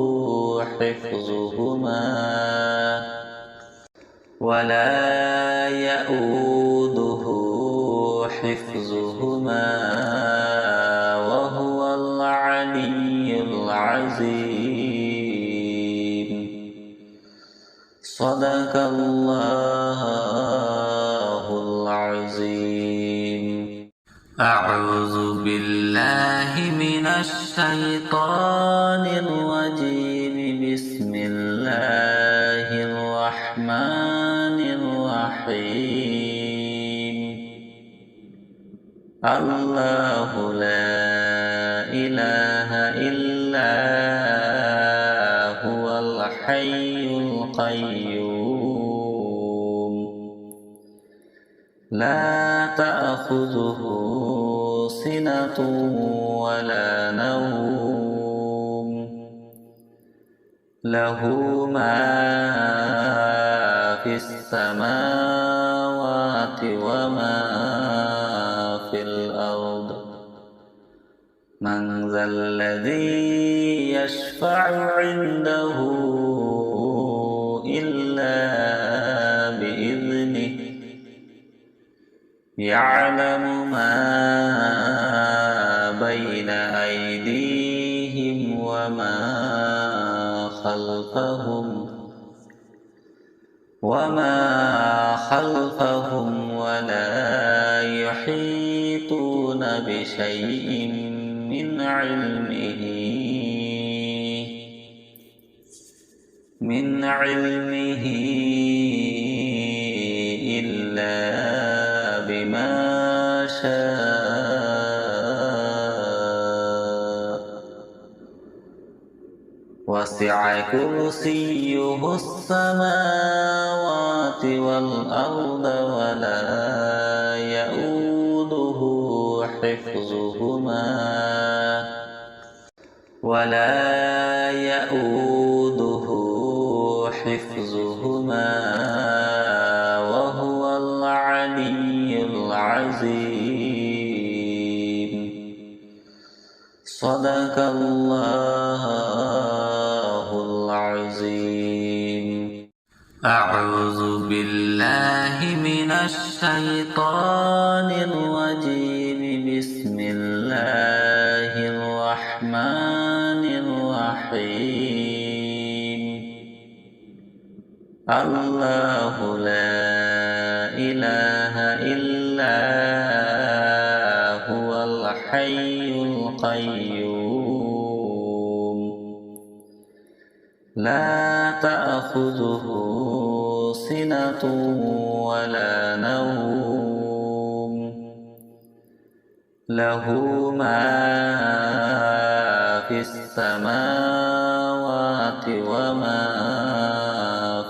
حفظهما وهو العلي العظيم. صدق الله العظيم. أعوذ بالله من الشيطان الرجيم. بسم الله الرحمن الله لا إله إلا هو الحي القيوم لا تأخذه سنة ولا نوم له ما في السماوات وما في الأرض من ذا الذي يشفع عنده إلا بإذنه يعلم ما بين أيديهم وما خلفهم ولا يحيطون بشيء من علمه إلا بما شاء وسع كرسيه السماوات والأرض ولا يؤوده حفظهما وهو العلي العظيم صدق الله العظيم أعوذ بالله من الشيطان الرجيم بسم الله الرحمن الرحيم الله لا إله إلا هو الحي القيوم لا تأخذه سنة ولا نوم له ما في السماوات وما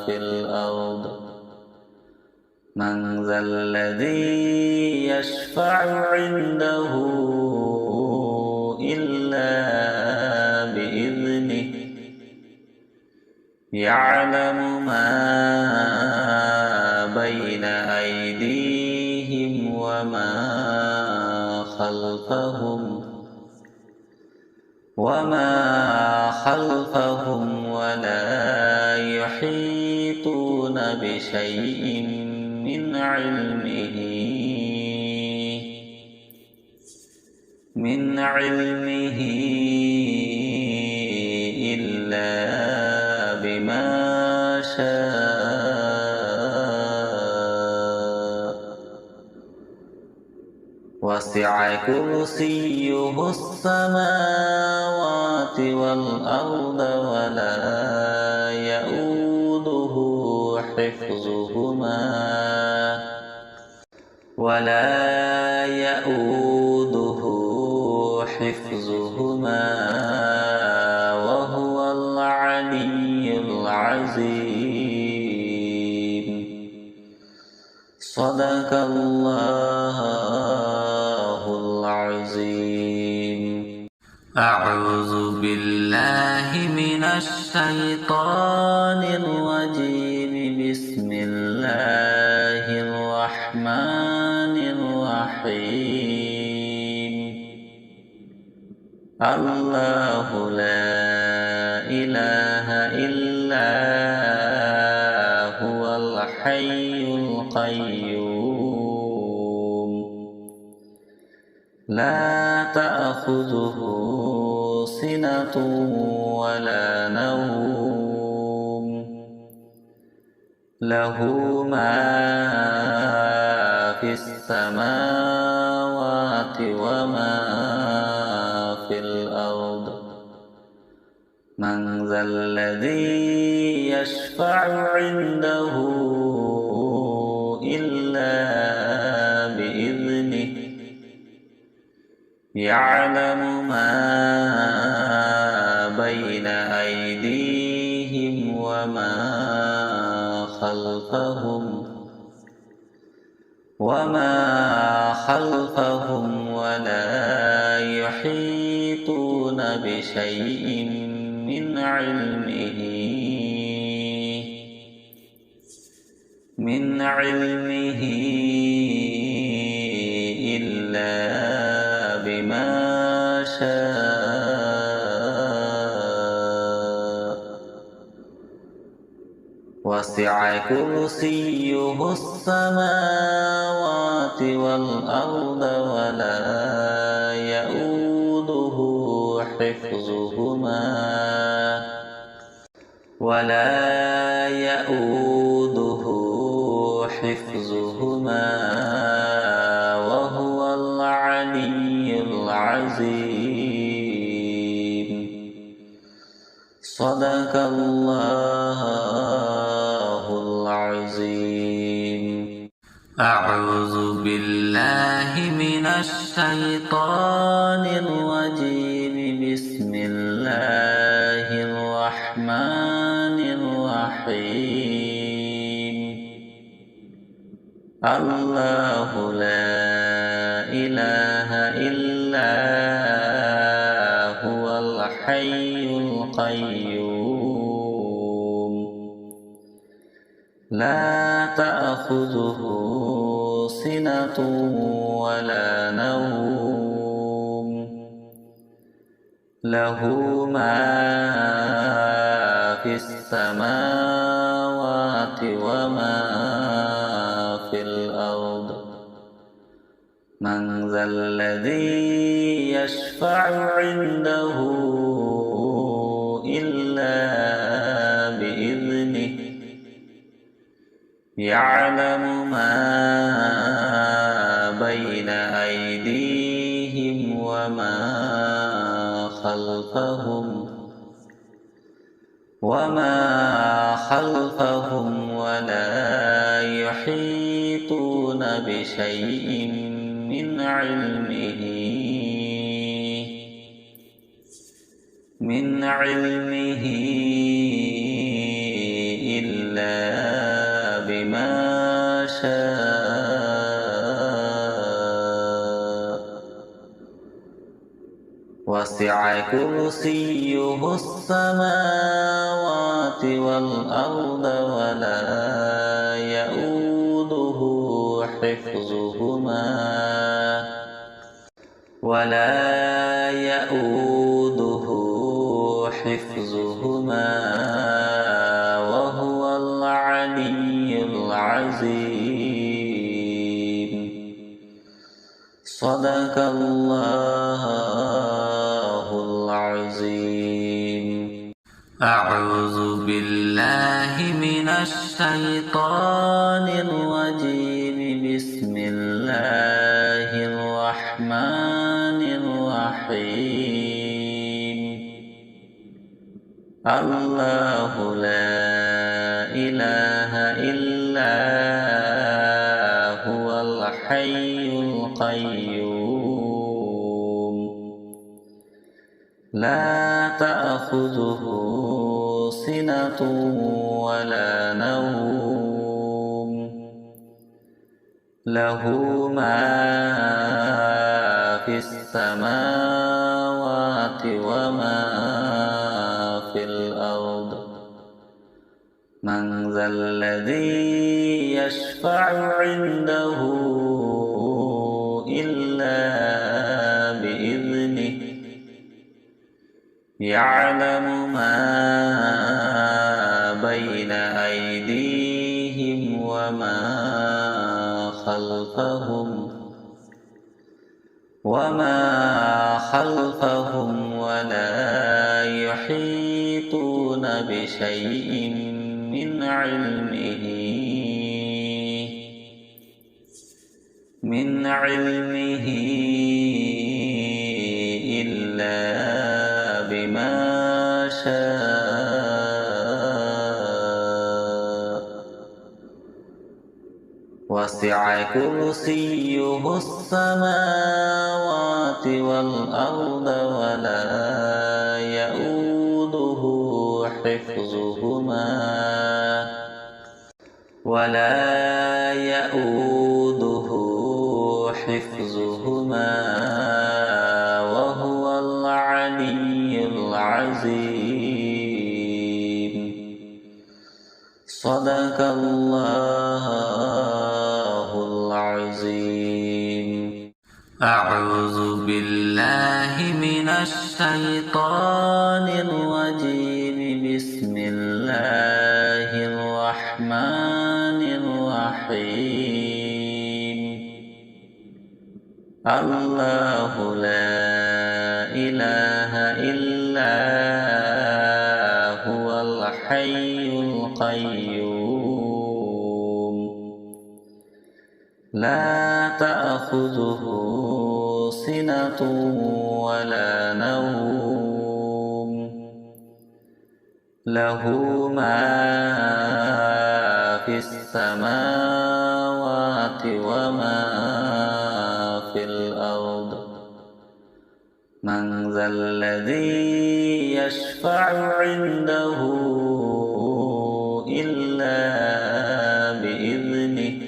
في الأرض من ذا الذي يشفع عنده إلا بإذنه يعلم ما بين أيديهم وما خلفهم ولا يحيطون بشيء من علمه إلا بما شاء وسع كرسيه السماوات والأرض ولا يؤوده حفظهما وهو العلي العظيم صدق الله العظيم أعوذ بالله من الشيطان الرجيم بسم الله الرحمن الرحيم الله لا إله إلا هو الحي القيوم لا تأخذه سنة ولا نوم له ما في السماوات وما في الأرض من ذا الذي يشفع عنده إلا بإذنه يعلم ما بين أيديهم وما خلفهم ولا يحيطون بشيء من علمه إلا بما شاء وسع كرسيه السماوات والأرض ولا يؤوده حفظهما وهو العلي العظيم. صدق الله العظيم. أعوذ بالله من الشيطان الرجيم. بسم الله الرحمن الرحيم. الله لا إله إلا هو الحي القيوم لا تأخذه سنة ولا نوم له ما في السماوات وما في الأرض. من ذا الذي يشفع عنده إلا بإذنه. يعلم ما بين أيديهم وما خلفهم ولا يحيطون بشيء من علمه إلا بما شاء وسع كرسيه السماوات والأرض ولا يؤوده حفظهما وهو العلي العظيم. صدق الله العظيم. أعوذ بالله من الشيطان الرجيم. بسم الله الرحمن الرحيم. الله لا إله إلا هو الحي القيوم لا تأخذه سنة ولا نوم له ما في السماوات وما في الأرض. من ذا الذي يشفع عنده إلا بإذنه. يعلم ما بين أيديهم وما خلفهم ولا يحيطون بشيء من علمه إلا بما شاء وسع كرسيه السماوات والأرض ولا يؤوده حفظهما وهو العلي العظيم. صدق الله العظيم. أعوذ بالله من الشيطان الرجيم. بسم الله الرحمن الرحيم. الله لا إله إلا هو الحي القيوم. لا تأخذه سنة ولا نوم. له ما في السماوات وما في الأرض. من ذا الذي يشفع عنده إلا بإذنه.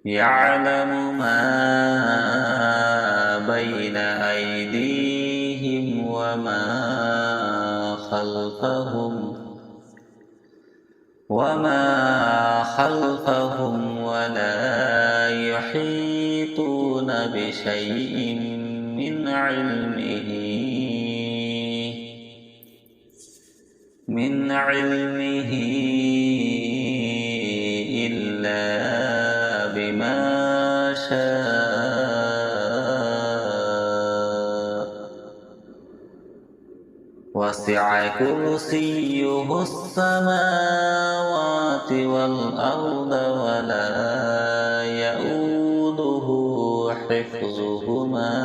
يعلم ما بين أيديهم وما خلفهم ولا يحيطون بشيء من علمه إلا بما شاء. وسع كرسيه السماوات والأرض ولا يؤوده حفظهما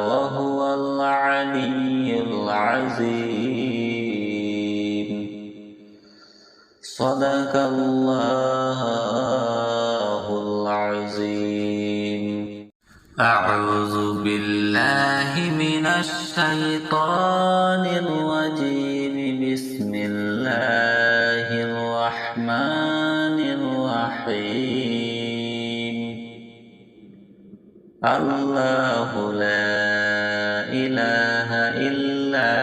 وهو العلي العظيم. صدق الله العظيم. أعوذ بالله من الشيطان الرجيم. بسم الله الرحمن الرحيم. الله لا إله إلا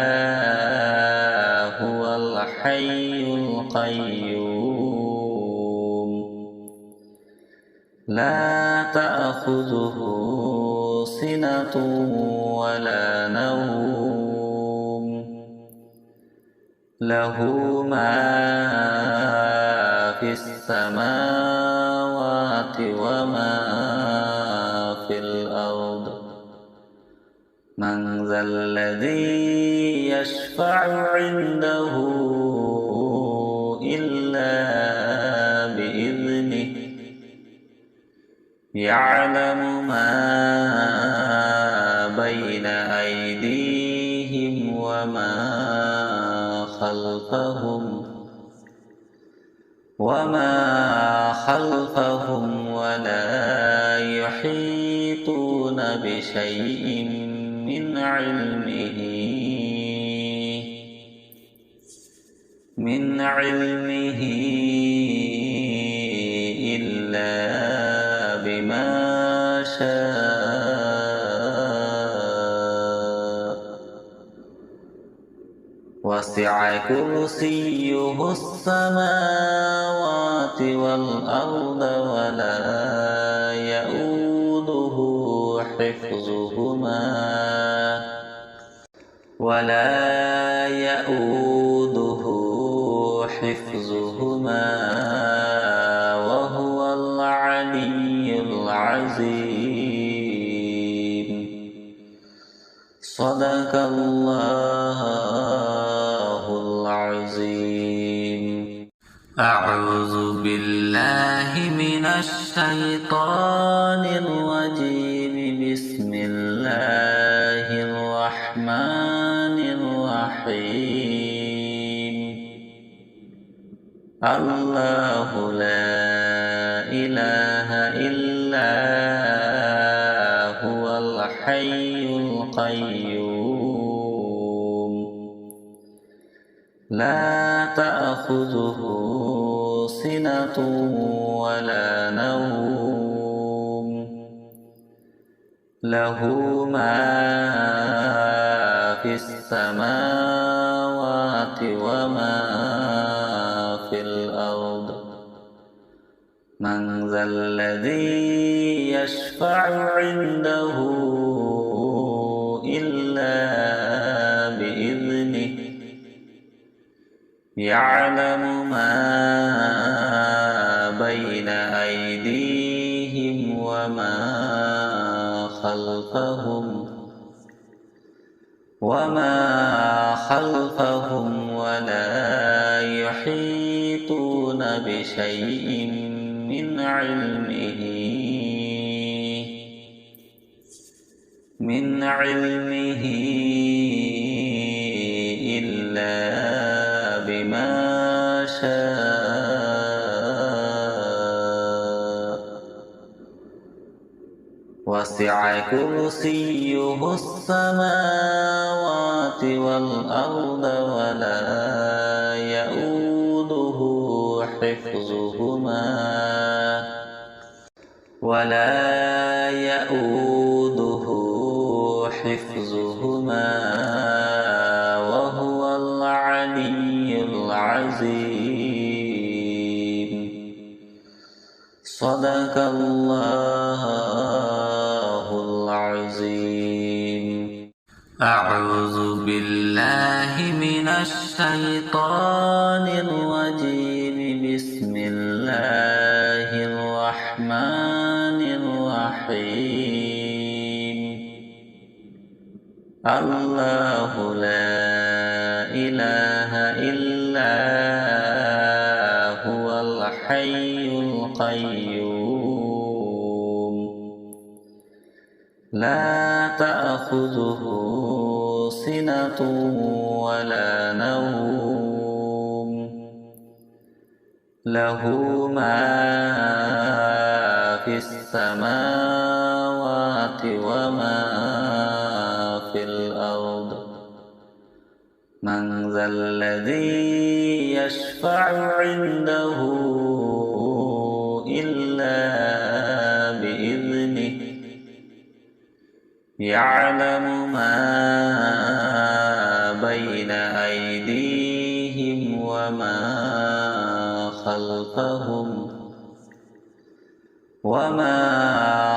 هو الحي القيوم. لا تأخذه سنة ولا نوم. له ما في السماوات وما في الأرض. من ذا الذي يشفع عنده إلا بإذنه. يعلم ما بين أيديهم وما خلفهم ولا يحيطون بشيء من علمه إلا بما شاء. وسع كرسيه السماوات والأرض ولا يؤوده حفظهما وهو العلي العظيم. صدق الله العظيم. أعوذ بالله من الشيطان الرجيم. بسم الله الرحمن الرحمن الرحيم الله لا إله إلا هو الحي القيوم لا تأخذه سنة ولا نوم له ما في السماوات وما في الأرض من ذا الذي يشفع عنده إلا بإذنه يعلم ما بين أيديهم وما خلفهم ولا يحيطون بشيء من علمه إلا بما شاء وسع كرسيه السماوات والأرض ولا يؤوده حفظهما وهو العلي العظيم صدق الله العظيم أعوذ بالله من الشيطان الرجيم بسم الله الرحمن الرحيم الله لا إله إلا هو الحي القيوم لا تأخذه سنة ولا نوم له ما في السماوات وما في الأرض من ذا الذي يشفع عنده إلا بإذنه يعلم ما بين أيديهم وما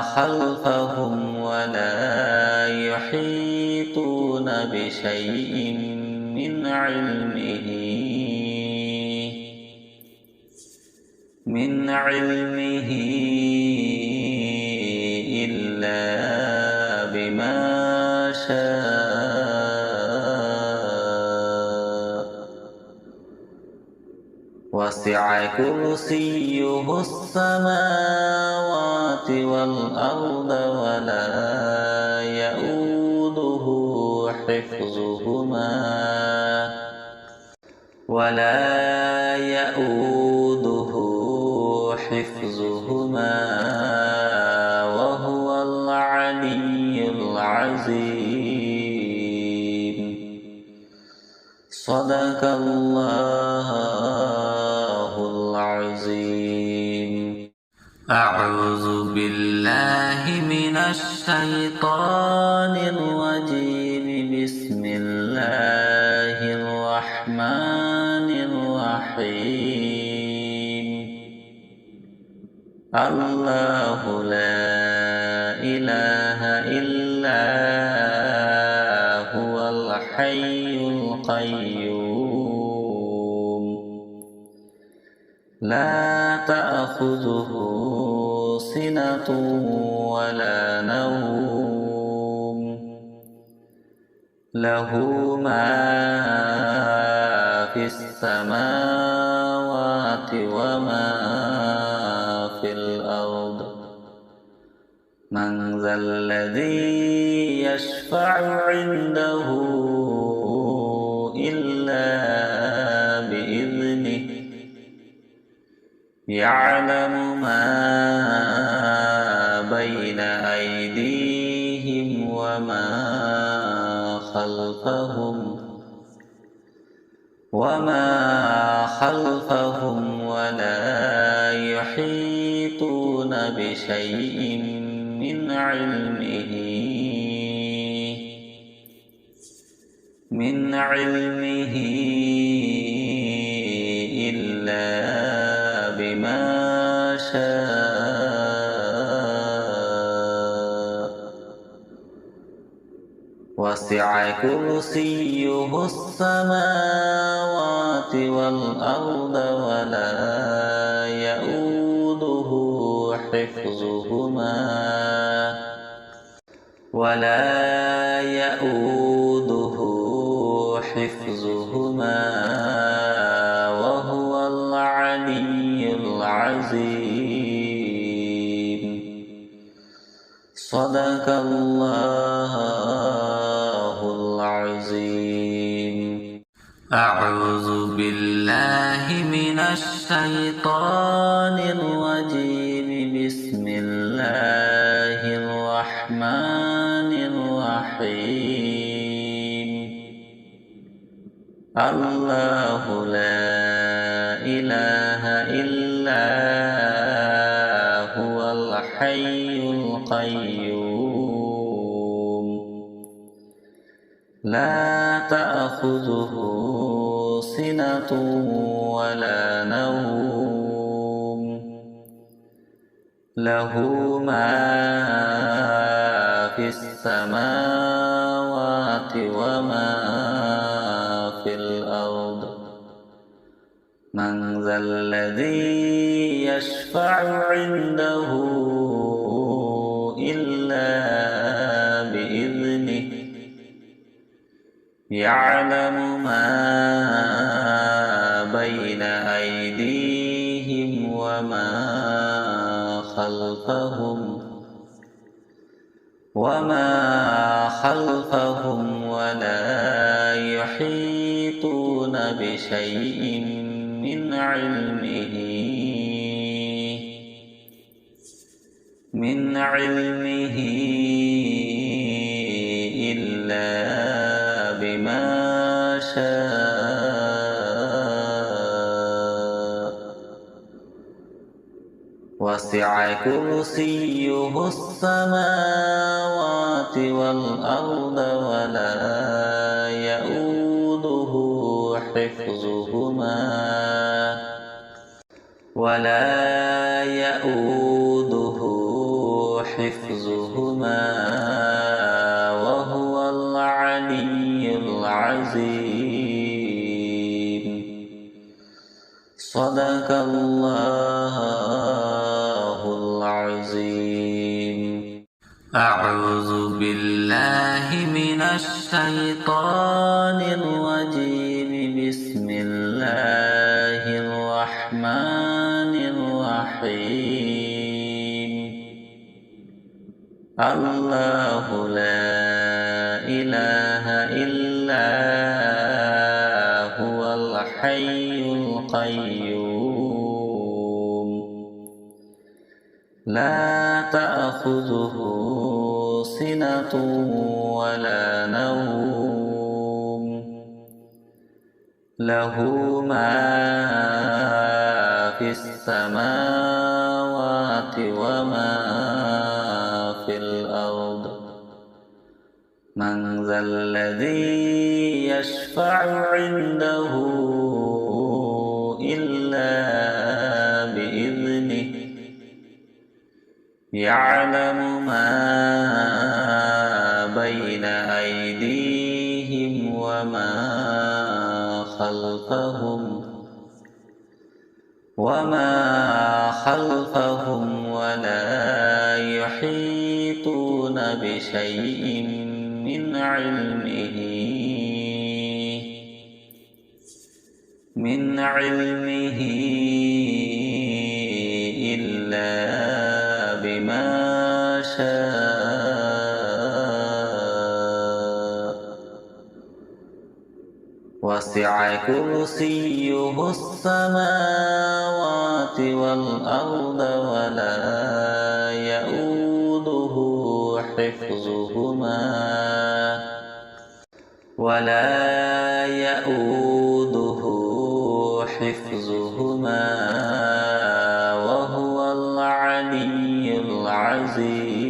خلفهم ولا يحيطون بشيء من علمه إلا بما شاء وسع كرسيه السماوات والأرض ولا يؤوده حفظهما وهو العلي العظيم صدق الله العظيم أعوذ بالله من الشيطان الرجيم بسم الله الرحمن الرحيم الله لا إله إلا هو الحي القيوم لا تأخذه سنة ولا نوم له ما في السماوات وما في الأرض من ذا الذي يشفع عنده إلا بإذنه يعلم ما بين أيديهم وما خلفهم ولا يحيطون بشيء من علمه إلا بما شاء وسع كرسيه السماوات والأرض ولا يؤوده حفظهما وهو العلي العظيم. صدق الله العظيم. أعوذ بالله من الشيطان الرجيم. بسم الله الرحمن الرحيم. الله لا إله إلا هو الحي القيوم لا تأخذه سنة ولا نوم له ما في السماوات وما في الأرض. من ذا الذي يشفع عنده إلا بإذنه يعلم ما بين أيديهم وما خلفهم ولا يحيطون بشيء من علمه إلا بما شاء وسع كرسيه السماوات والأرض ولا يؤوده حفظهما وهو العلي العظيم. صدق الله العظيم. أعوذ بالله من الشيطان الرجيم. بسم الله الرحمن الرحيم. الله لا إله إلا هو الحي القيوم لا تأخذه سنة ولا نوم له ما في السماوات وما في الأرض. من ذا الذي يشفع عنده إلا بإذنه يعلم ما بين أيديهم وما خلفهم ولا يحيطون بشيء من علمه إلا بما شاء وسع كرسيه السماوات والأرض ولا يؤوده حفظهما وهو العلي العظيم.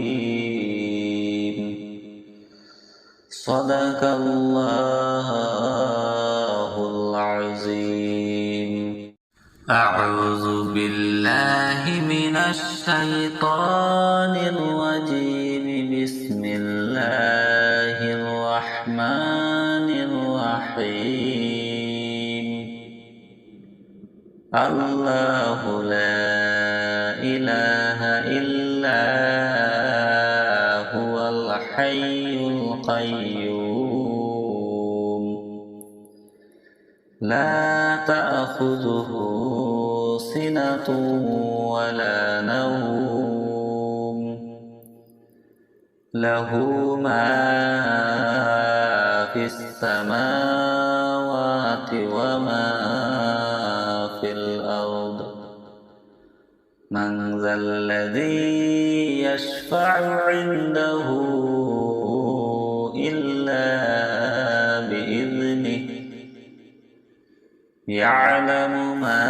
صدق الله العظيم. أعوذ بالله من الشيطان الرجيم. بسم الله الرحمن الرحيم. الله لا إله إلا هو الحي القيوم لا تأخذه سنة ولا نوم له ما في السماوات وما في الأرض. من ذا الذي يشفع عنده إلا بإذنه يعلم ما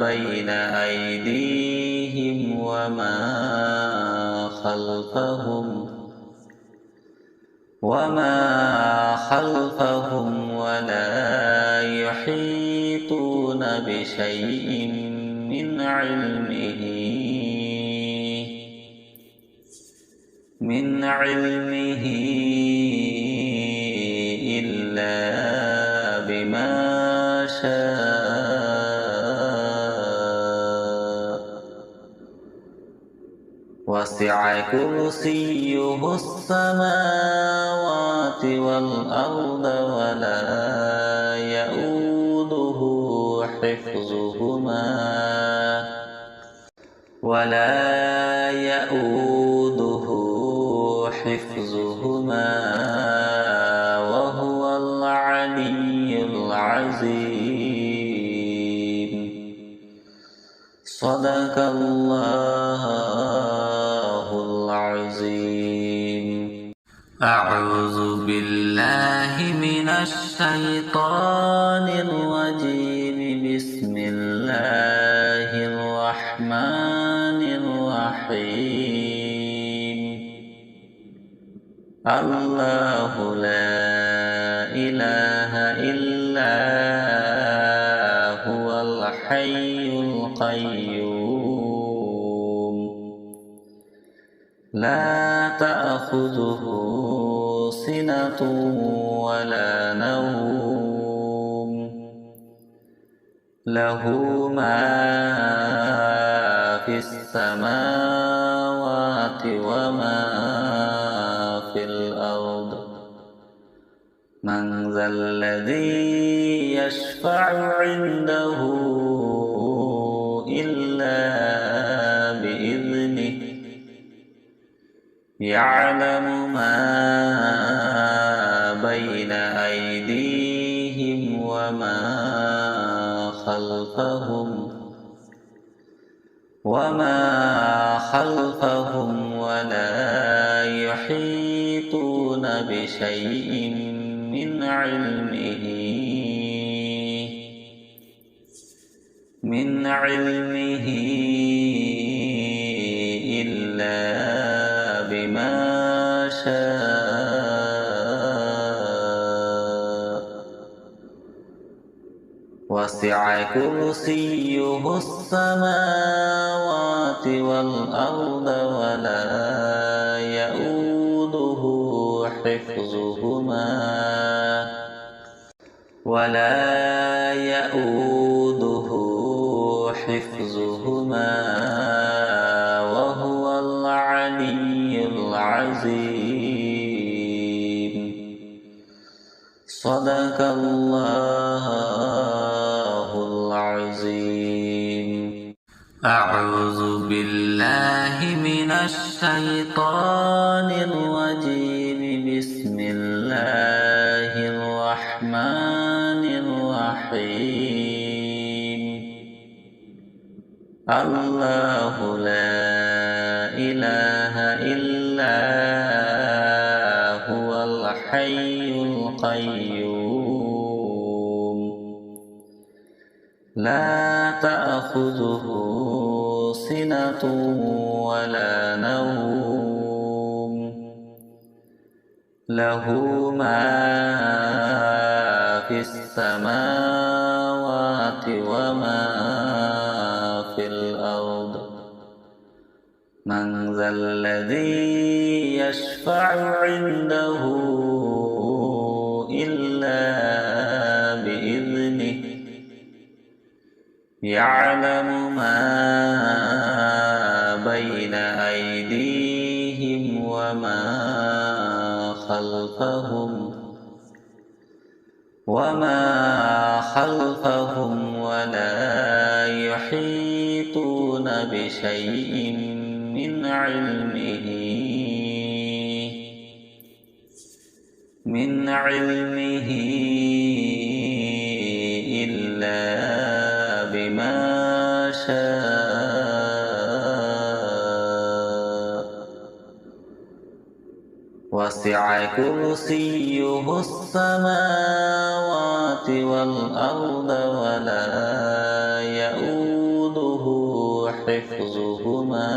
بين أيديهم وما خلفهم ولا يحيطون بشيء من علمه إلا بما شاء. وسع كرسيه السماوات والأرض ولا يؤوده حفظهما وهو العلي العظيم. صدق الله العظيم. أعوذ بالله من الشيطان الرجيم. بسم الله الرحمن الرحيم. الله لا إله إلا هو الحي القيوم لا تأخذه سنة ولا نوم له ما في السماوات وما في الأرض. من ذا الذي يشفع عنده إلا بإذنه يعلم ما بين أيديهم وما خلفهم ولا يحيطون بشيء من علمه إلا بما شاء. وسع كرسيه السماوات والأرض ولا يؤوده حفظهما وهو العلي العظيم. صدق الله العظيم. أعوذ بالله من الشيطان الرجيم. بسم الله الرحمن الرحيم. الله لا إله إلا هو الحي القيوم. لا تأخذه سنة ولا نوم. له ما في السماوات وما في الأرض. من ذا الذي يشفع عنده إلا بإذنه. يعلم ما بين أيديهم وما خلفهم ولا يحيطون بشيء من علمه إلا بما شاء. وسع كرسيه السماوات والأرض ولا يؤوده حفظهما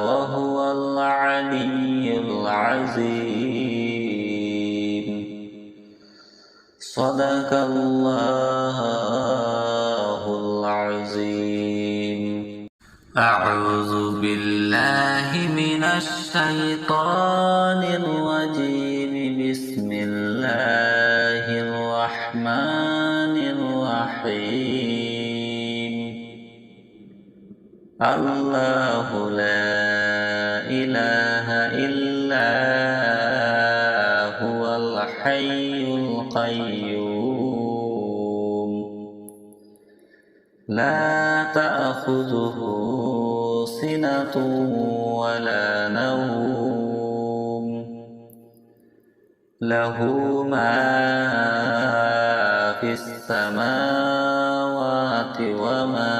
وهو العلي العظيم. صدق الله العظيم. أعوذ بالله من الشيطان الرجيم. بسم الله الرحمن الرحيم. الله لا إله إلا هو الحي القيوم. لا تأخذه سنة ولا نوم. له ما في السماوات وما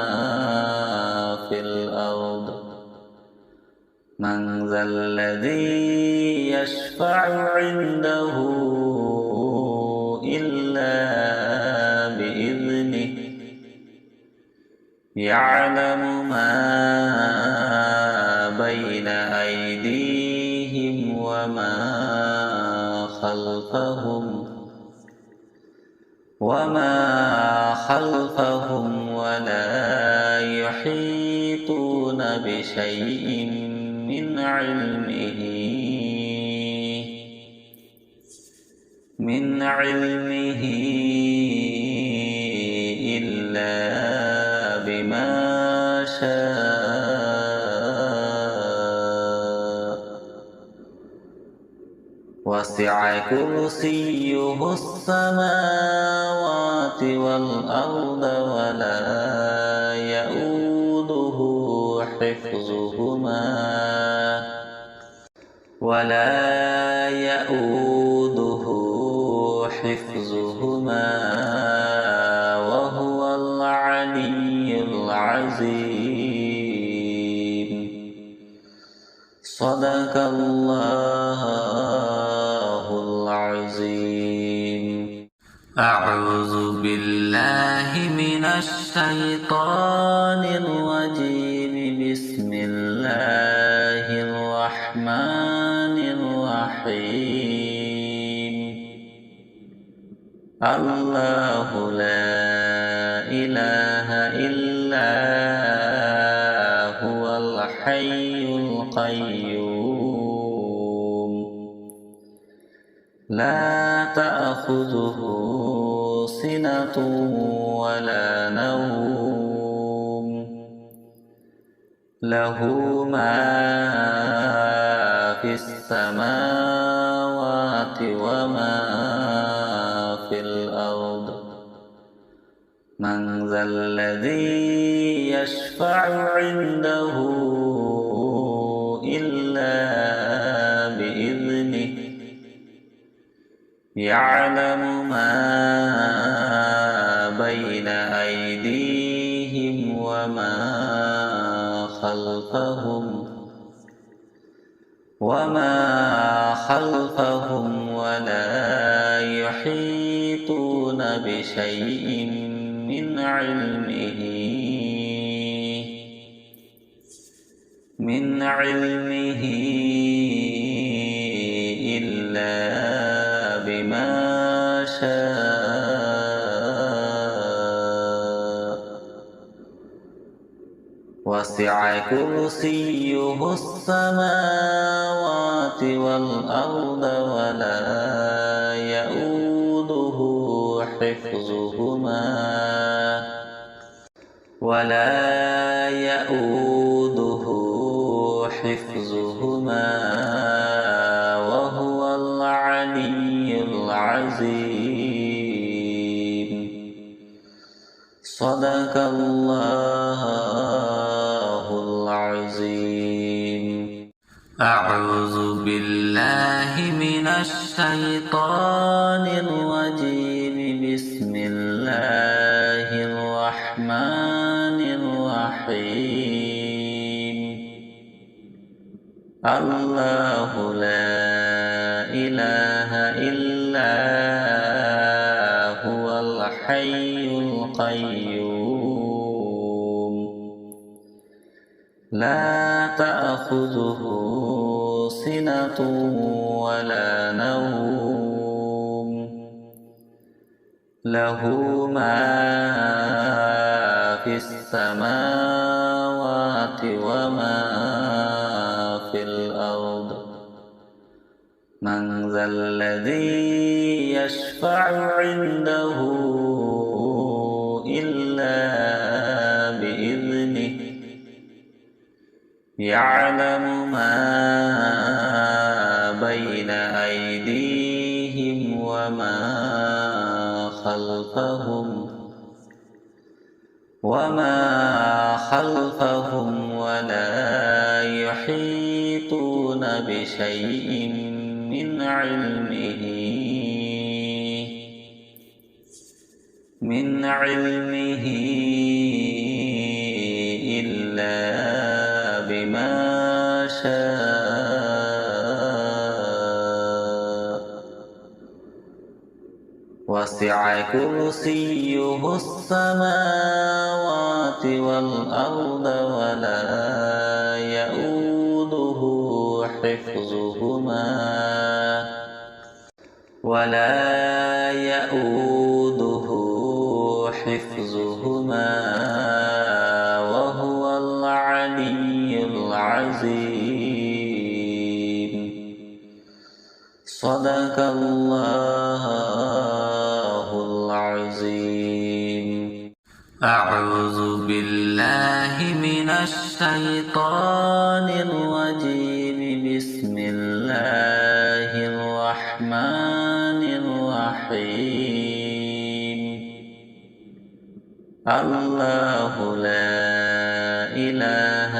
في الأرض. من ذا الذي يشفع عنده إلا بإذنه. يعلم ما بين أيديهم وما خلفهم ولا يحيطون بشيء من علمه إلا بما شاء. وسع كرسيه السماوات والأرض ولا يؤوده حفظهما وهو العلي العظيم. صدق الله العظيم. أعوذ بالله من الشيطان الرجيم. بسم الله الرحمن الرحيم. الله لا إله إلا هو الحي القيوم. لا تأخذه سنة ولا نوم. له ما في السماوات وما من ذا الذي يشفع عنده إلا بإذنه يعلم ما بين أيديهم وما خلفهم ولا يحيطون بشيء من علمه إلا بما شاء وسع كرسيه السماوات والأرض ولا يؤوده حفظهما وهو العلي العظيم. صدق الله العظيم. أعوذ بالله من الشيطان الرجيم. بسم الله الرحمن الرحيم. الله لا إله إلا هو الحي القيوم لا تأخذه سنة ولا نوم له ما في السماوات وما في الأرض. من ذا الذي يشفع عنده إلا بإذنه يعلم ما بين أيديهم وما خلفهم ولا يحيطون بشيء من علمه إلا بما شاء وسع كرسيه السماوات والأرض ولا يؤوده حفظهما وهو العلي العظيم. صدق الله العظيم. أعوذ بالله من الشيطان الرجيم. بسم الله الرحمن الرحيم. الله لا إله